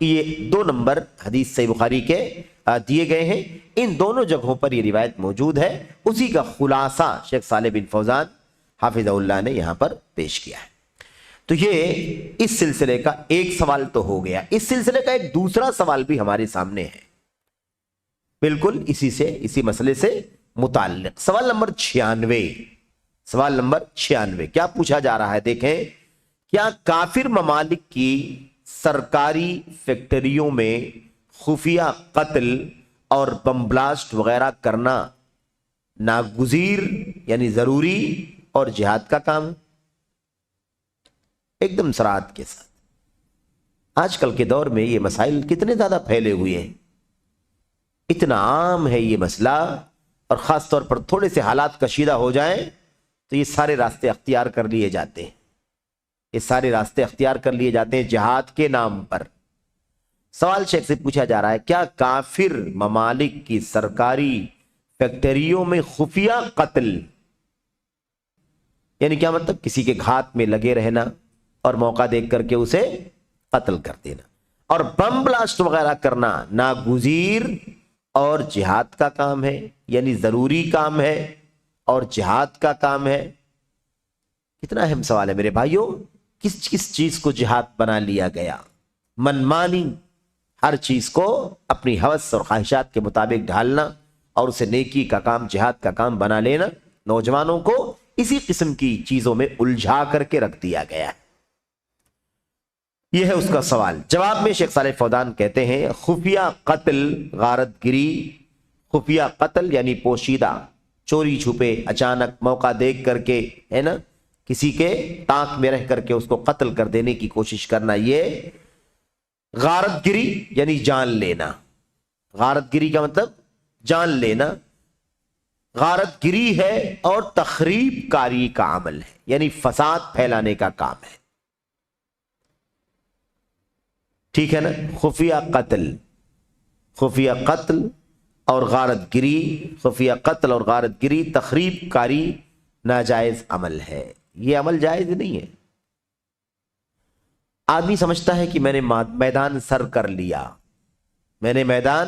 یہ 2 نمبر حدیث صحیح بخاری کے دیے گئے ہیں، ان دونوں جگہوں پر یہ روایت موجود ہے، اسی کا خلاصہ شیخ صالح بن فوزان حافظہ اللہ نے یہاں پر پیش کیا ہے۔ تو یہ اس سلسلے کا ایک سوال تو ہو گیا، اس سلسلے کا ایک دوسرا سوال بھی ہمارے سامنے ہے، بالکل اسی مسئلے سے متعلق۔ سوال نمبر 96 کیا پوچھا جا رہا ہے؟ دیکھیں، کیا کافر ممالک کی سرکاری فیکٹریوں میں خفیہ قتل اور بم بلاسٹ وغیرہ کرنا ناگزیر یعنی ضروری اور جہاد کا کام ہے؟ ایک دم صراحت کے ساتھ آج کل کے دور میں یہ مسائل کتنے زیادہ پھیلے ہوئے ہیں، اتنا عام ہے یہ مسئلہ، اور خاص طور پر تھوڑے سے حالات کشیدہ ہو جائیں تو یہ سارے راستے اختیار کر لیے جاتے ہیں، جہاد کے نام پر۔ سوال شیخ سے پوچھا جا رہا ہے، کیا کافر ممالک کی سرکاری فیکٹریوں میں خفیہ قتل، یعنی کیا مطلب؟ کسی کے گھات میں لگے رہنا اور موقع دیکھ کر کے اسے قتل کر دینا، اور بم بلاسٹ وغیرہ کرنا ناگزیر اور جہاد کا کام ہے، یعنی ضروری کام ہے اور جہاد کا کام ہے۔ کتنا اہم سوال ہے میرے بھائیوں، کس چیز کو جہاد بنا لیا گیا؟ منمانی ہر چیز کو اپنی ہوس اور خواہشات کے مطابق ڈھالنا اور اسے نیکی کا کام، جہاد کا کام بنا لینا، نوجوانوں کو اسی قسم کی چیزوں میں الجھا کر کے رکھ دیا گیا ہے۔ یہ ہے اس کا سوال۔ جواب میں شیخ صالح فوزان کہتے ہیں، خفیہ قتل، غارت گری، خفیہ قتل یعنی پوشیدہ، چوری چھپے، اچانک موقع دیکھ کر کے، ہے نا، کسی کے تاک میں رہ کر کے اس کو قتل کر دینے کی کوشش کرنا، یہ غارت گری یعنی جان لینا۔ غارت گری کا مطلب جان لینا، غارت گری ہے اور تخریب کاری کا عمل ہے، یعنی فساد پھیلانے کا کام ہے، ٹھیک ہے نا؟ خفیہ قتل اور غارت گری، خفیہ قتل اور غارت گری تخریب کاری ناجائز عمل ہے، یہ عمل جائز نہیں ہے۔ آدمی سمجھتا ہے کہ میں نے میدان سر کر لیا، میں نے میدان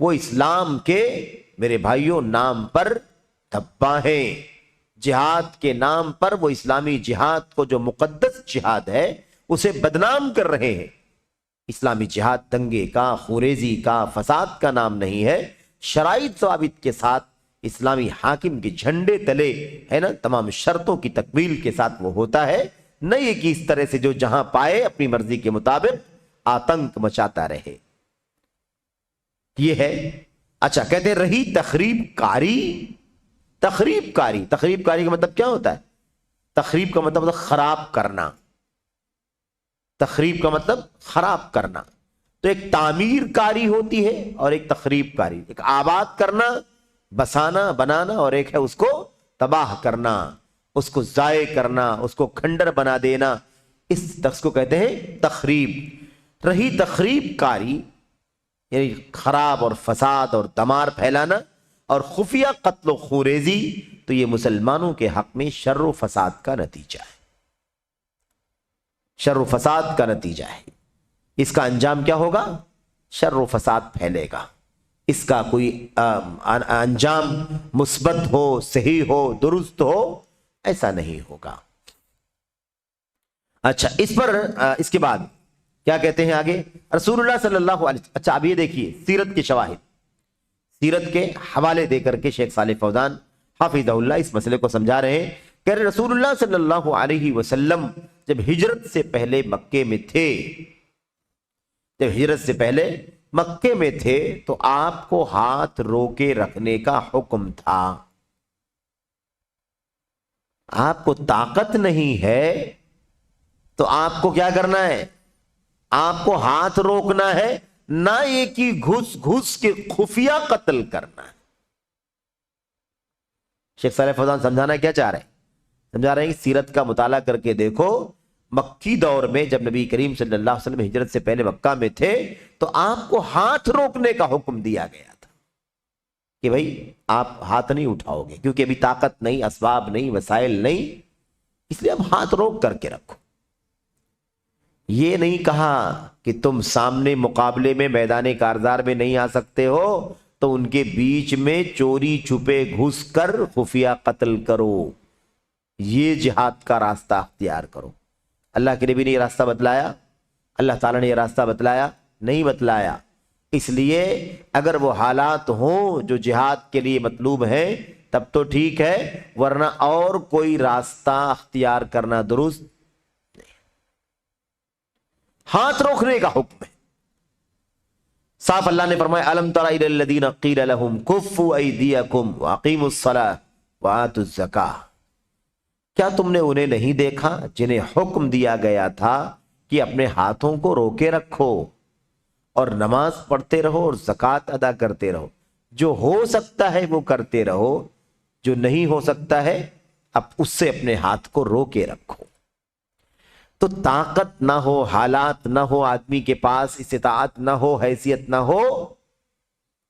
وہ اسلام کے میرے بھائیوں نام پر دھبا ہیں، جہاد کے نام پر وہ اسلامی جہاد کو جو مقدس جہاد ہے اسے بدنام کر رہے ہیں۔ اسلامی جہاد دنگے کا، خوریزی کا، فساد کا نام نہیں ہے، شرائط ضوابط کے ساتھ اسلامی حاکم کے جھنڈے تلے ہے نا، تمام شرطوں کی تکمیل کے ساتھ وہ ہوتا ہے، نہ یہ کہ اس طرح سے جو جہاں پائے اپنی مرضی کے مطابق آتنک مچاتا رہے۔ یہ ہے۔ اچھا، کہتے ہیں رہی تخریب کاری۔ تخریب کاری کا مطلب کیا ہوتا ہے؟ تخریب کا مطلب خراب کرنا۔ تخریب کا مطلب خراب کرنا۔ تو ایک تعمیر کاری ہوتی ہے اور ایک تخریب کاری، ایک آباد کرنا، بسانا، بنانا، اور ایک ہے اس کو تباہ کرنا، اس کو ضائع کرنا، اس کو کھنڈر بنا دینا، اس کو کہتے ہیں تخریب۔ رہی تخریب کاری یعنی خراب اور فساد اور دمار پھیلانا، اور خفیہ قتل و خوریزی تو یہ مسلمانوں کے حق میں شر و فساد کا نتیجہ ہے، شر و فساد کا نتیجہ ہے۔ اس کا انجام کیا ہوگا؟ شر و فساد پھیلے گا۔ اس کا کوئی انجام مثبت ہو، صحیح ہو، درست ہو، ایسا نہیں ہوگا۔ اچھا، اس پر اس کے بعد کیا کہتے ہیں آگے؟ رسول اللہ صلی اللہ علیہ وسلم۔ اچھا، اب یہ دیکھیے سیرت کے شواہد، سیرت کے حوالے دے کر کے شیخ صالح فوزان حافظہ اللہ اس مسئلے کو سمجھا رہے ہیں۔ کہہ رہے رسول اللہ صلی اللہ علیہ وسلم جب ہجرت سے پہلے مکے میں تھے، جب ہجرت سے پہلے مکے میں تھے تو آپ کو ہاتھ روکے رکھنے کا حکم تھا۔ آپ کو طاقت نہیں ہے تو آپ کو کیا کرنا ہے؟ آپ کو ہاتھ روکنا ہے، نہ یہ کہ گھس گھس کے خفیہ قتل کرنا ہے۔ شیخ صالح فوزان سمجھانا کیا چاہ رہے ہیں؟ سمجھا رہے ہیں کہ سیرت کا مطالعہ کر کے دیکھو، مکی دور میں جب نبی کریم صلی اللہ علیہ وسلم ہجرت سے پہلے مکہ میں تھے تو آپ کو ہاتھ روکنے کا حکم دیا گیا تھا کہ بھائی آپ ہاتھ نہیں اٹھاؤ گے، کیونکہ ابھی طاقت نہیں، اسباب نہیں، وسائل نہیں، اس لیے اب ہاتھ روک کر کے رکھو۔ یہ نہیں کہا کہ تم سامنے مقابلے میں میدان کارزار میں نہیں آ سکتے ہو تو ان کے بیچ میں چوری چھپے گھس کر خفیہ قتل کرو، یہ جہاد کا راستہ اختیار کرو۔ اللہ کے نبی نے یہ راستہ بتلایا؟ اللہ تعالیٰ نے یہ راستہ بتلایا؟ نہیں بتلایا۔ اس لیے اگر وہ حالات ہوں جو جہاد کے لیے مطلوب ہیں تب تو ٹھیک ہے، ورنہ اور کوئی راستہ اختیار کرنا درست نہیں۔ ہاتھ روکنے کا حکم ہے صاف۔ اللہ نے فرمایا الم تر الی الذین قیل لهم کفوا ایدیکم واقیموا الصلاۃ وآتوا الزکاۃ، کیا تم نے انہیں نہیں دیکھا جنہیں حکم دیا گیا تھا کہ اپنے ہاتھوں کو روکے رکھو اور نماز پڑھتے رہو اور زکوٰۃ ادا کرتے رہو؟ جو ہو سکتا ہے وہ کرتے رہو، جو نہیں ہو سکتا ہے اب اس سے اپنے ہاتھ کو روکے رکھو۔ تو طاقت نہ ہو، حالات نہ ہو، آدمی کے پاس استطاعت نہ ہو، حیثیت نہ ہو،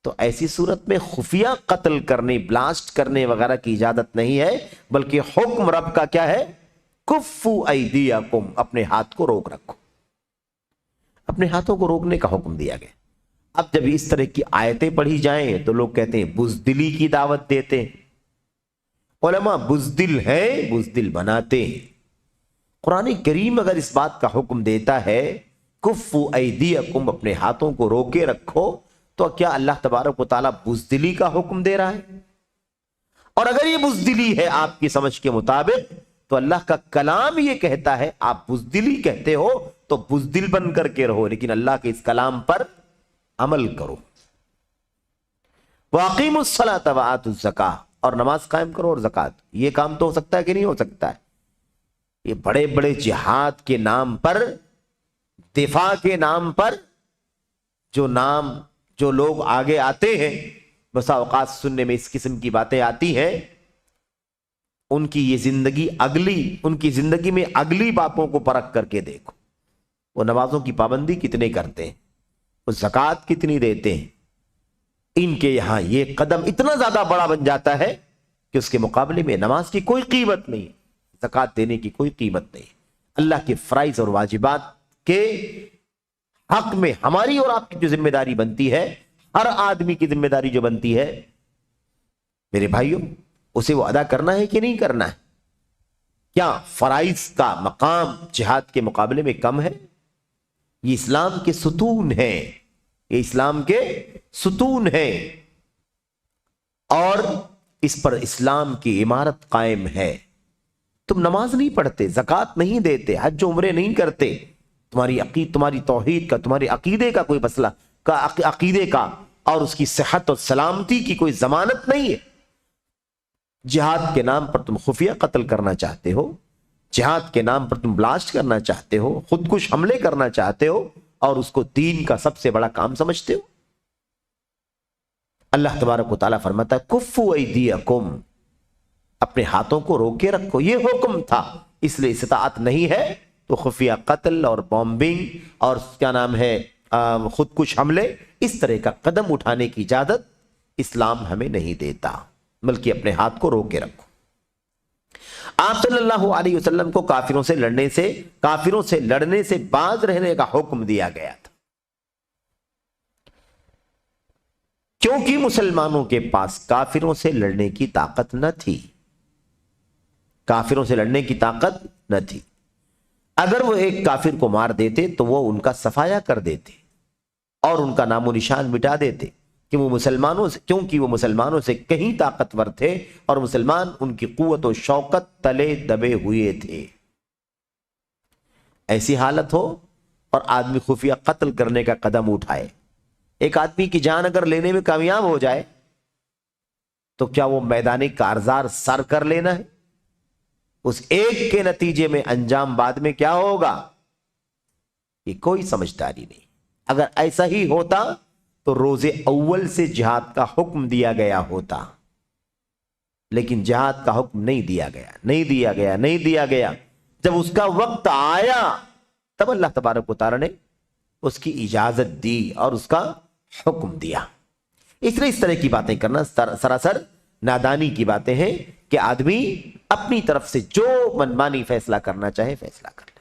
تو ایسی صورت میں خفیہ قتل کرنے، بلاسٹ کرنے وغیرہ کی اجازت نہیں ہے، بلکہ حکم رب کا کیا ہے؟ کفو ایدیکم، اپنے ہاتھ کو روک رکھو۔ اپنے ہاتھوں کو روکنے کا حکم دیا گیا۔ اب جب اس طرح کی آیتیں پڑھی جائیں تو لوگ کہتے ہیں بزدلی کی دعوت دیتے ہیں۔ علماء بزدل ہیں، بزدل بناتے ہیں۔ قرآن کریم اگر اس بات کا حکم دیتا ہے کفو ایدیکم، اپنے ہاتھوں کو روکے رکھو، تو کیا اللہ تبارک و تعالیٰ بزدلی کا حکم دے رہا ہے؟ اور اگر یہ بزدلی ہے آپ کی سمجھ کے مطابق تو اللہ کا کلام یہ کہتا ہے آپ بزدلی کہتے ہو تو بزدل بن کر کے رہو، لیکن اللہ کے اس کلام پر عمل کرو۔ وَأَقِيمُوا الصَّلَاةَ وَآتُوا الزَّكَاةَ، اور نماز قائم کرو اور زکوٰۃ۔ یہ کام تو ہو سکتا ہے کہ نہیں ہو سکتا ہے؟ یہ بڑے بڑے جہاد کے نام پر، دفاع کے نام پر جو لوگ آگے آتے ہیں، بسا اوقات سننے میں اس قسم کی باتیں آتی ہیں، ان کی یہ زندگی ان کی زندگی میں اگلی باتوں کو پرکھ کر کے دیکھو۔ وہ نمازوں کی پابندی کتنے کرتے ہیں، وہ زکوٰۃ کتنی دیتے ہیں، ان کے یہاں یہ قدم اتنا زیادہ بڑا بن جاتا ہے کہ اس کے مقابلے میں نماز کی کوئی قیمت نہیں، زکوٰۃ دینے کی کوئی قیمت نہیں۔ اللہ کے فرائض اور واجبات کے حق میں ہماری اور آپ کی جو ذمہ داری بنتی ہے، ہر آدمی کی ذمہ داری جو بنتی ہے میرے بھائیوں اسے وہ ادا کرنا ہے کہ نہیں کرنا ہے؟ کیا فرائض کا مقام جہاد کے مقابلے میں کم ہے؟ یہ اسلام کے ستون ہیں، یہ اسلام کے ستون ہیں، اور اس پر اسلام کی عمارت قائم ہے۔ تم نماز نہیں پڑھتے، زکوٰۃ نہیں دیتے، حج و عمرے نہیں کرتے، تمہاری توحید کا، تمہارے عقیدے کا کوئی مسئلہ عقیدے کا اور اس کی صحت اور سلامتی کی کوئی ضمانت نہیں ہے۔ جہاد کے نام پر تم خفیہ قتل کرنا چاہتے ہو، جہاد کے نام پر تم بلاسٹ کرنا چاہتے ہو، خودکش حملے کرنا چاہتے ہو، اور اس کو دین کا سب سے بڑا کام سمجھتے ہو۔ اللہ تبارک و تعالیٰ فرماتا ہے کفوا ایدیکم، اپنے ہاتھوں کو روکے رکھو، یہ حکم تھا، اس لیے استطاعت نہیں ہے تو خفیہ قتل اور بومبنگ اور کیا نام ہے خودکش حملے، اس طرح کا قدم اٹھانے کی اجازت اسلام ہمیں نہیں دیتا، بلکہ اپنے ہاتھ کو روکے رکھو۔ آپ صلی اللہ علیہ وسلم کو کافروں سے لڑنے سے باز رہنے کا حکم دیا گیا تھا، کیونکہ مسلمانوں کے پاس کافروں سے لڑنے کی طاقت نہ تھی، کافروں سے لڑنے کی طاقت نہ تھی۔ اگر وہ ایک کافر کو مار دیتے تو وہ ان کا صفایا کر دیتے اور ان کا نام و نشان مٹا دیتے، کہ وہ کیونکہ وہ مسلمانوں سے کہیں طاقتور تھے اور مسلمان ان کی قوت و شوکت تلے دبے ہوئے تھے۔ ایسی حالت ہو اور آدمی خفیہ قتل کرنے کا قدم اٹھائے، ایک آدمی کی جان اگر لینے میں کامیاب ہو جائے تو کیا وہ میدانی کارزار سر کر لینا ہے؟ اس ایک کے نتیجے میں انجام بعد میں کیا ہوگا، یہ کوئی سمجھداری نہیں۔ اگر ایسا ہی ہوتا تو روز اول سے جہاد کا حکم دیا گیا ہوتا، لیکن جہاد کا حکم نہیں دیا گیا۔ جب اس کا وقت آیا تب اللہ تبارک و تعالی نے اس کی اجازت دی اور اس کا حکم دیا۔ اس لیے اس طرح کی باتیں کرنا سراسر نادانی کی باتیں ہیں کہ آدمی اپنی طرف سے جو منمانی فیصلہ کرنا چاہے فیصلہ کر لے۔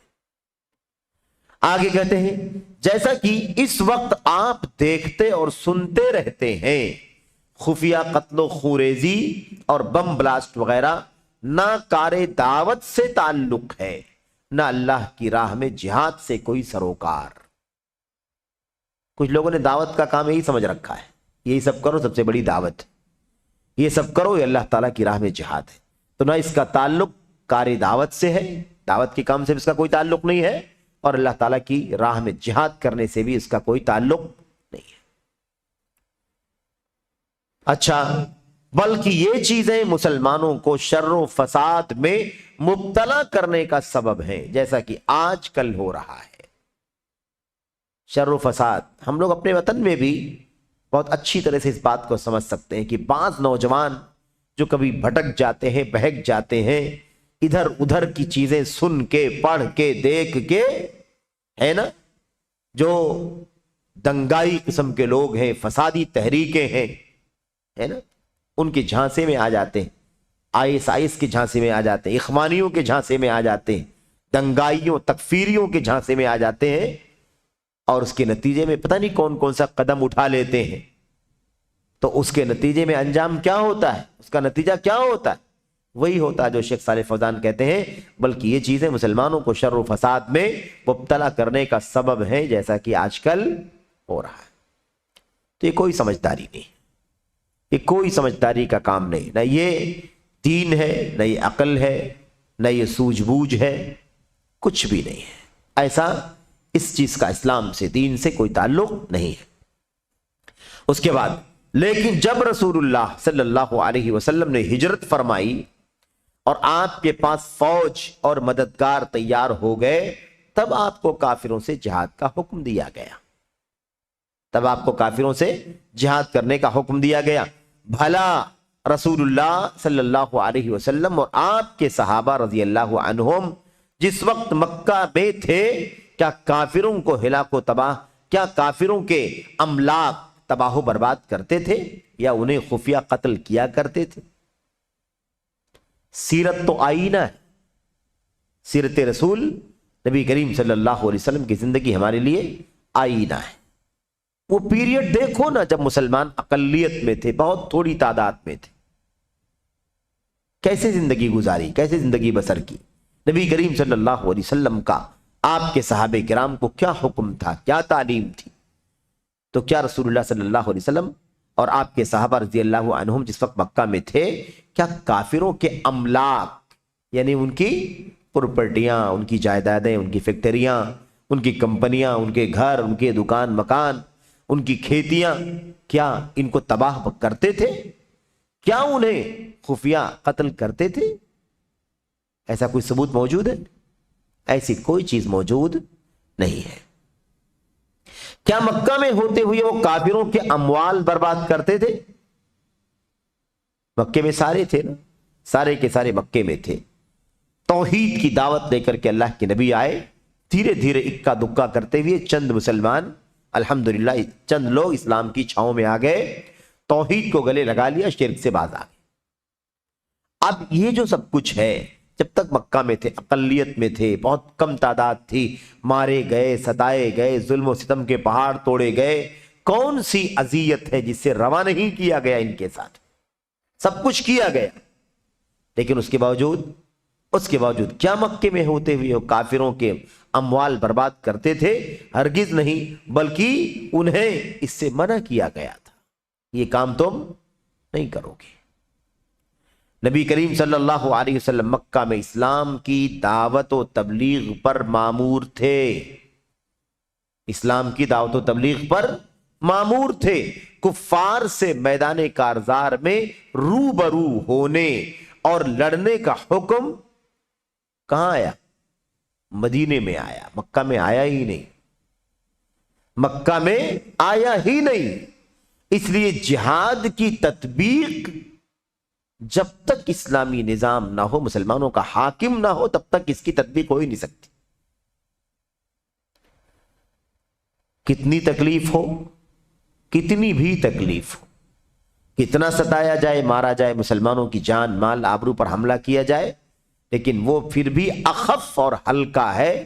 آگے کہتے ہیں جیسا کہ اس وقت آپ دیکھتے اور سنتے رہتے ہیں، خفیہ قتل و خوریزی اور بم بلاسٹ وغیرہ نہ کار دعوت سے تعلق ہے، نہ اللہ کی راہ میں جہاد سے کوئی سروکار۔ کچھ لوگوں نے دعوت کا کام یہی سمجھ رکھا ہے، یہی سب کرو سب سے بڑی دعوت، یہ سب کرو یہ اللہ تعالیٰ کی راہ میں جہاد ہے، تو نہ اس کا تعلق کار دعوت سے ہے، دعوت کے کام سے اس کا کوئی تعلق نہیں ہے، اور اللہ تعالیٰ کی راہ میں جہاد کرنے سے بھی اس کا کوئی تعلق نہیں ہے۔ اچھا، بلکہ یہ چیزیں مسلمانوں کو شر و فساد میں مبتلا کرنے کا سبب ہیں، جیسا کہ آج کل ہو رہا ہے۔ شر و فساد ہم لوگ اپنے وطن میں بھی بہت اچھی طرح سے اس بات کو سمجھ سکتے ہیں کہ بعض نوجوان جو کبھی بھٹک جاتے ہیں، بہک جاتے ہیں، ادھر ادھر کی چیزیں سن کے پڑھ کے دیکھ کے، ہے نا، جو دنگائی قسم کے لوگ ہیں، فسادی تحریکیں ہیں، ہے نا، ان کے جھانسے میں آ جاتے ہیں، IS کے جھانسے میں آ جاتے ہیں، اخوانیوں کے جھانسے میں آ جاتے ہیں، دنگائیوں تکفیریوں کے جھانسے میں آ جاتے ہیں، اور اس کے نتیجے میں پتہ نہیں کون کون سا قدم اٹھا لیتے ہیں۔ تو اس کے نتیجے میں انجام کیا ہوتا ہے، اس کا نتیجہ کیا ہوتا ہے؟ وہی ہوتا ہے جو شیخ صالح فوزان کہتے ہیں بلکہ یہ چیزیں مسلمانوں کو شر و فساد میں مبتلا کرنے کا سبب ہے، جیسا کہ آج کل ہو رہا ہے۔ تو یہ کوئی سمجھداری نہیں، یہ کوئی سمجھداری کا کام نہیں، نہ یہ دین ہے، نہ یہ عقل ہے، نہ یہ سوجھ بوجھ ہے، کچھ بھی نہیں ہے ایسا۔ اس چیز کا اسلام سے، دین سے کوئی تعلق نہیں ہے۔ اس کے بعد لیکن جب رسول اللہ صلی اللہ علیہ وسلم نے ہجرت فرمائی اور آپ کے پاس فوج اور مددگار تیار ہو گئے، تب آپ کو کافروں سے جہاد کا حکم دیا گیا، تب آپ کو کافروں سے جہاد کرنے کا حکم دیا گیا۔ بھلا رسول اللہ صلی اللہ علیہ وسلم اور آپ کے صحابہ رضی اللہ عنہم جس وقت مکہ میں تھے، کیا کافروں کو ہلاک و تباہ، کیا کافروں کے املاک تباہ و برباد کرتے تھے یا انہیں خفیہ قتل کیا کرتے تھے؟ سیرت تو آئینہ ہے، سیرت رسول نبی کریم صلی اللہ علیہ وسلم کی زندگی ہمارے لیے آئینہ ہے۔ وہ پیریڈ دیکھو نا جب مسلمان اقلیت میں تھے، بہت تھوڑی تعداد میں تھے، کیسے زندگی گزاری، کیسے زندگی بسر کی۔ نبی کریم صلی اللہ علیہ وسلم کا آپ کے صحابہ کرام کو کیا حکم تھا، کیا تعلیم تھی؟ تو کیا رسول اللہ صلی اللہ علیہ وسلم اور آپ کے صحابہ رضی اللہ عنہم جس وقت مکہ میں تھے، کیا کافروں کے املاک یعنی ان کی پراپرٹیاں، ان کی جائیدادیں، ان کی فیکٹریاں، ان کی کمپنیاں، ان کے گھر، ان کے دکان مکان، ان کی کھیتیاں، کیا ان کو تباہ کرتے تھے؟ کیا انہیں خفیہ قتل کرتے تھے؟ ایسا کوئی ثبوت موجود ہے؟ ایسی کوئی چیز موجود نہیں ہے۔ کیا مکہ میں ہوتے ہوئے وہ کافروں کے اموال برباد کرتے تھے؟ مکے میں سارے تھے نا، سارے کے سارے مکے میں تھے۔ توحید کی دعوت لے کر کے اللہ کے نبی آئے، دھیرے دھیرے اکا دکا کرتے ہوئے چند مسلمان، الحمدللہ چند لوگ اسلام کی چھاؤں میں آ گئے، توحید کو گلے لگا لیا، شرک سے باز آ گئے۔ اب یہ جو سب کچھ ہے، جب تک مکہ میں تھے، اقلیت میں تھے، بہت کم تعداد تھی، مارے گئے، ستائے گئے، ظلم و ستم کے پہاڑ توڑے گئے، کون سی اذیت ہے جس سے روا نہیں کیا گیا؟ ان کے ساتھ سب کچھ کیا گیا، لیکن اس کے باوجود کیا مکے میں ہوتے ہوئے وہ کافروں کے اموال برباد کرتے تھے؟ ہرگز نہیں، بلکہ انہیں اس سے منع کیا گیا تھا، یہ کام تم نہیں کرو گے۔ نبی کریم صلی اللہ علیہ وسلم مکہ میں اسلام کی دعوت و تبلیغ پر مامور تھے، اسلام کی دعوت و تبلیغ پر مامور تھے۔ کفار سے میدان کارزار میں روبرو ہونے اور لڑنے کا حکم کہاں آیا؟ مدینے میں آیا، مکہ میں آیا ہی نہیں، مکہ میں آیا ہی نہیں۔ اس لیے جہاد کی تطبیق جب تک اسلامی نظام نہ ہو، مسلمانوں کا حاکم نہ ہو، تب تک اس کی تطبیق ہو ہی نہیں سکتی۔ کتنی تکلیف ہو، کتنی بھی تکلیف ہو، کتنا ستایا جائے، مارا جائے، مسلمانوں کی جان مال آبرو پر حملہ کیا جائے، لیکن وہ پھر بھی اخف اور ہلکا ہے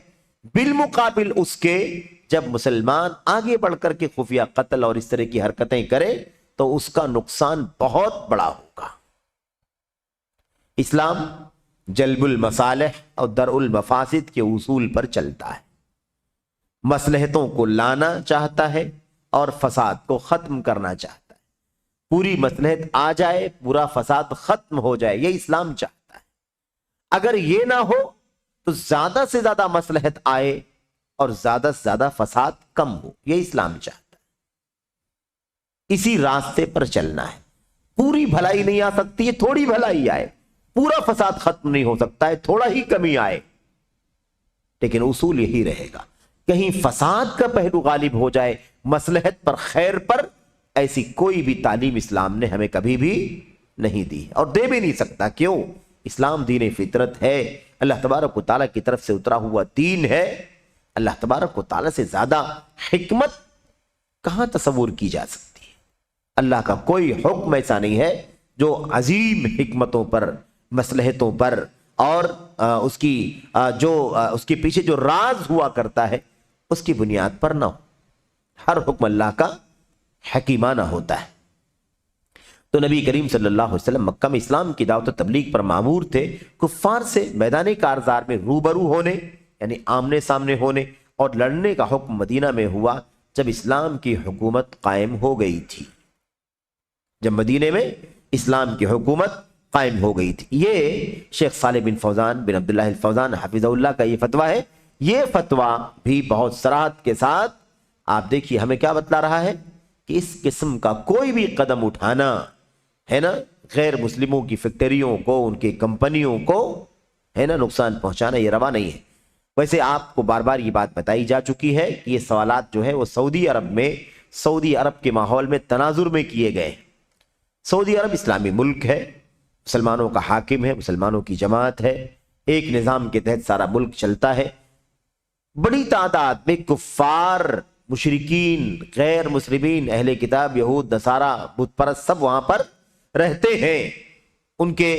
بالمقابل اس کے جب مسلمان آگے بڑھ کر کے خفیہ قتل اور اس طرح کی حرکتیں کرے تو اس کا نقصان بہت بڑا ہوگا۔ اسلام جلب المصالح اور درء المفاسد کے اصول پر چلتا ہے، مصلحتوں کو لانا چاہتا ہے اور فساد کو ختم کرنا چاہتا ہے۔ پوری مصلحت آ جائے، پورا فساد ختم ہو جائے، یہ اسلام چاہتا ہے۔ اگر یہ نہ ہو تو زیادہ سے زیادہ مصلحت آئے اور زیادہ سے زیادہ فساد کم ہو، یہ اسلام چاہتا ہے۔ اسی راستے پر چلنا ہے۔ پوری بھلائی نہیں آ سکتی ہے، تھوڑی بھلائی آئے، پورا فساد ختم نہیں ہو سکتا ہے، تھوڑا ہی کمی آئے، لیکن اصول یہی رہے گا۔ کہیں فساد کا پہلو غالب ہو جائے مصلحت پر، خیر پر، ایسی کوئی بھی تعلیم اسلام نے ہمیں کبھی بھی نہیں دی اور دے بھی نہیں سکتا۔ کیوں؟ اسلام دین فطرت ہے، اللہ تبارک و تعالیٰ کی طرف سے اترا ہوا دین ہے۔ اللہ تبارک و تعالیٰ سے زیادہ حکمت کہاں تصور کی جا سکتی ہے؟ اللہ کا کوئی حکم ایسا نہیں ہے جو عظیم حکمتوں پر، مصلحتوں پر اور اس کے پیچھے جو راز ہوا کرتا ہے اس کی بنیاد پر نہ ہو۔ ہر حکم اللہ کا حکیمانہ ہوتا ہے۔ تو نبی کریم صلی اللہ علیہ وسلم مکہ میں اسلام کی دعوت و تبلیغ پر مامور تھے۔ کفار سے میدان کارزار میں روبرو ہونے یعنی آمنے سامنے ہونے اور لڑنے کا حکم مدینہ میں ہوا جب اسلام کی حکومت قائم ہو گئی تھی، جب مدینے میں اسلام کی حکومت قائم ہو گئی تھی۔ یہ شیخ صالح بن فوزان بن عبداللہ الفوزان حفظہ اللہ کا یہ فتویٰ ہے۔ یہ فتویٰ بھی بہت صراحت کے ساتھ آپ دیکھیے ہمیں کیا بتلا رہا ہے کہ اس قسم کا کوئی بھی قدم اٹھانا ہے نا، غیر مسلموں کی فیکٹریوں کو، ان کی کمپنیوں کو ہے نا نقصان پہنچانا، یہ روا نہیں ہے۔ ویسے آپ کو بار بار یہ بات بتائی جا چکی ہے کہ یہ سوالات جو ہے وہ سعودی عرب کے ماحول میں تناظر میں کیے گئے۔ سعودی عرب اسلامی ملک ہے، مسلمانوں کا حاکم ہے، مسلمانوں کی جماعت ہے، ایک نظام کے تحت سارا ملک چلتا ہے۔ بڑی تعداد میں کفار، مشرکین، غیر مسلمین، اہل کتاب، یہود، نصارہ، بت پرست سب وہاں پر رہتے ہیں۔ ان کے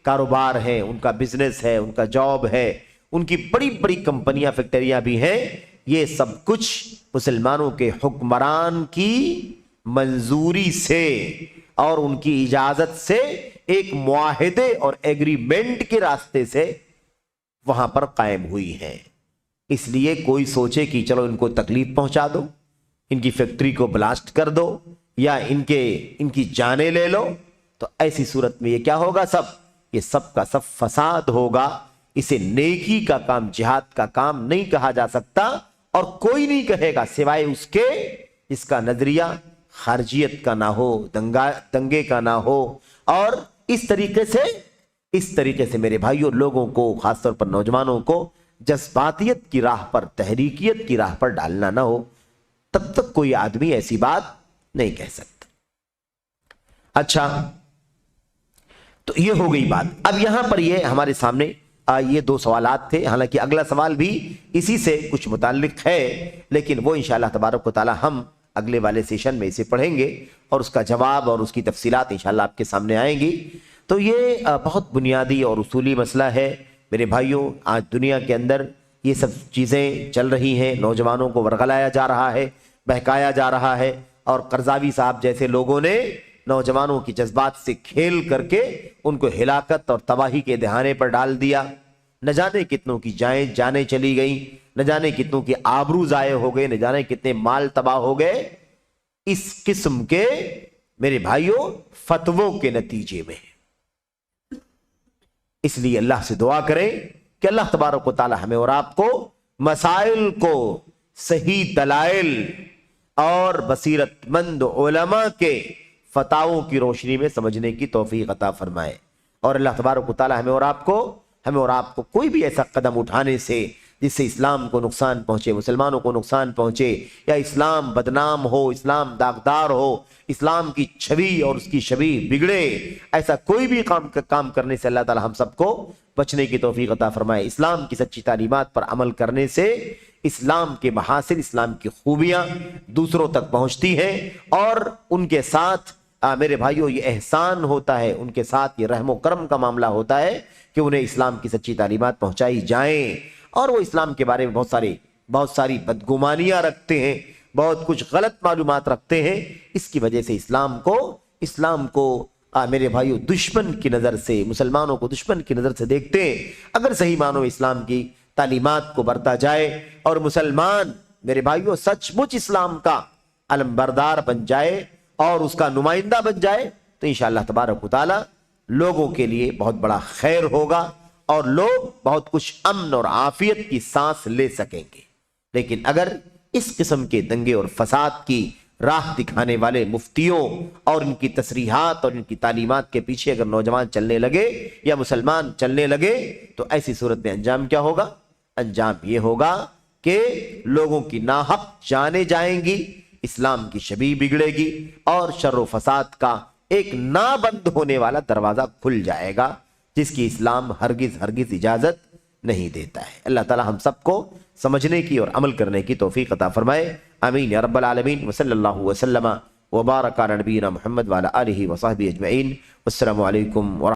کاروبار ہیں، ان کا بزنس ہے، ان کا جاب ہے، ان کی بڑی بڑی کمپنیاں، فیکٹریاں بھی ہیں۔ یہ سب کچھ مسلمانوں کے حکمران کی منظوری سے اور ان کی اجازت سے ایک معاہدے اور ایگریمنٹ کے راستے سے وہاں پر قائم ہوئی ہیں۔ اس لیے کوئی سوچے کہ چلو ان کو تکلیف پہنچا دو، ان کی فیکٹری کو بلاسٹ کر دو یا ان کی جانیں لے لو، تو ایسی صورت میں یہ کیا ہوگا؟ یہ سب کا سب فساد ہوگا۔ اسے نیکی کا کام، جہاد کا کام نہیں کہا جا سکتا، اور کوئی نہیں کہے گا سوائے اس کے جس کا نظریہ خارجیت کا نہ ہو، دنگے کا نہ ہو۔ اور اس طریقے سے میرے بھائیوں، لوگوں کو، خاص طور پر نوجوانوں کو جذباتیت کی راہ پر، تحریکیت کی راہ پر ڈالنا نہ ہو، تب تک کوئی آدمی ایسی بات نہیں کہہ سکتا۔ اچھا، تو یہ ہو گئی بات۔ اب یہاں پر یہ ہمارے سامنے یہ دو سوالات تھے، حالانکہ اگلا سوال بھی اسی سے کچھ متعلق ہے، لیکن وہ انشاءاللہ تبارک و تعالی ہم اگلے والے سیشن میں اسے پڑھیں گے اور اس کا جواب اور اس کی تفصیلات انشاءاللہ آپ کے سامنے آئیں گی۔ تو یہ بہت بنیادی اور اصولی مسئلہ ہے میرے بھائیوں۔ آج دنیا کے اندر یہ سب چیزیں چل رہی ہیں، نوجوانوں کو ورغلایا جا رہا ہے، بہکایا جا رہا ہے، اور قرضاوی صاحب جیسے لوگوں نے نوجوانوں کی جذبات سے کھیل کر کے ان کو ہلاکت اور تباہی کے دہانے پر ڈال دیا۔ نہ جانے کتنوں کی جانیں چلی گئیں، نہ جانے کتنوں کی آبرو ضائع ہو گئے، نہ جانے کتنے مال تباہ ہو گئے، اس قسم کے میرے بھائیوں فتووں کے نتیجے میں۔ اس لیے اللہ سے دعا کریں کہ اللہ تبارک و تعالی ہمیں اور آپ کو مسائل کو صحیح دلائل اور بصیرت مند علماء کے فتاووں کی روشنی میں سمجھنے کی توفیق عطا فرمائے، اور اللہ تبارک و تعالی ہمیں اور آپ کو کوئی بھی ایسا قدم اٹھانے سے جس سے اسلام کو نقصان پہنچے، مسلمانوں کو نقصان پہنچے، یا اسلام بدنام ہو، اسلام داغدار ہو، اسلام کی چھوی اور اس کی شبیہ بگڑے، ایسا کوئی بھی کام کرنے سے اللہ تعالی ہم سب کو بچنے کی توفیق عطا فرمائے۔ اسلام کی سچی تعلیمات پر عمل کرنے سے اسلام کے محاسن، اسلام کی خوبیاں دوسروں تک پہنچتی ہیں، اور ان کے ساتھ میرے بھائیوں یہ احسان ہوتا ہے، ان کے ساتھ یہ رحم و کرم کا معاملہ ہوتا ہے کہ انہیں اسلام کی سچی تعلیمات پہنچائی جائیں، اور وہ اسلام کے بارے میں بہت ساری بدگمانیاں رکھتے ہیں، بہت کچھ غلط معلومات رکھتے ہیں۔ اس کی وجہ سے اسلام کو میرے بھائیوں دشمن کی نظر سے، مسلمانوں کو دشمن کی نظر سے دیکھتے ہیں۔ اگر صحیح معنوں اسلام کی تعلیمات کو برتا جائے اور مسلمان میرے بھائیوں سچ مچ اسلام کا علمبردار بن جائے اور اس کا نمائندہ بن جائے، تو انشاءاللہ تبارک و تعالی لوگوں کے لیے بہت بڑا خیر ہوگا، اور لوگ بہت کچھ امن اور عافیت کی سانس لے سکیں گے۔ لیکن اگر اس قسم کے دنگے اور فساد کی راہ دکھانے والے مفتیوں اور ان کی تصریحات اور ان کی تعلیمات کے پیچھے اگر نوجوان چلنے لگے یا مسلمان چلنے لگے، تو ایسی صورت میں انجام کیا ہوگا؟ انجام یہ ہوگا کہ لوگوں کی ناحق جانیں جائیں گی، اسلام کی شبیہ بگڑے گی، اور شر و فساد کا ایک نا بند ہونے والا دروازہ کھل جائے گا، جس کی اسلام ہرگز اجازت نہیں دیتا ہے۔ اللہ تعالی ہم سب کو سمجھنے کی اور عمل کرنے کی توفیق عطا فرمائے، آمین یا رب العالمین۔ وصلی اللہ وسلم وبارک علی نبینا محمد وعلی آلہ وصحبہ اجمعین۔ والسلام علیکم ورحمۃ اللہ۔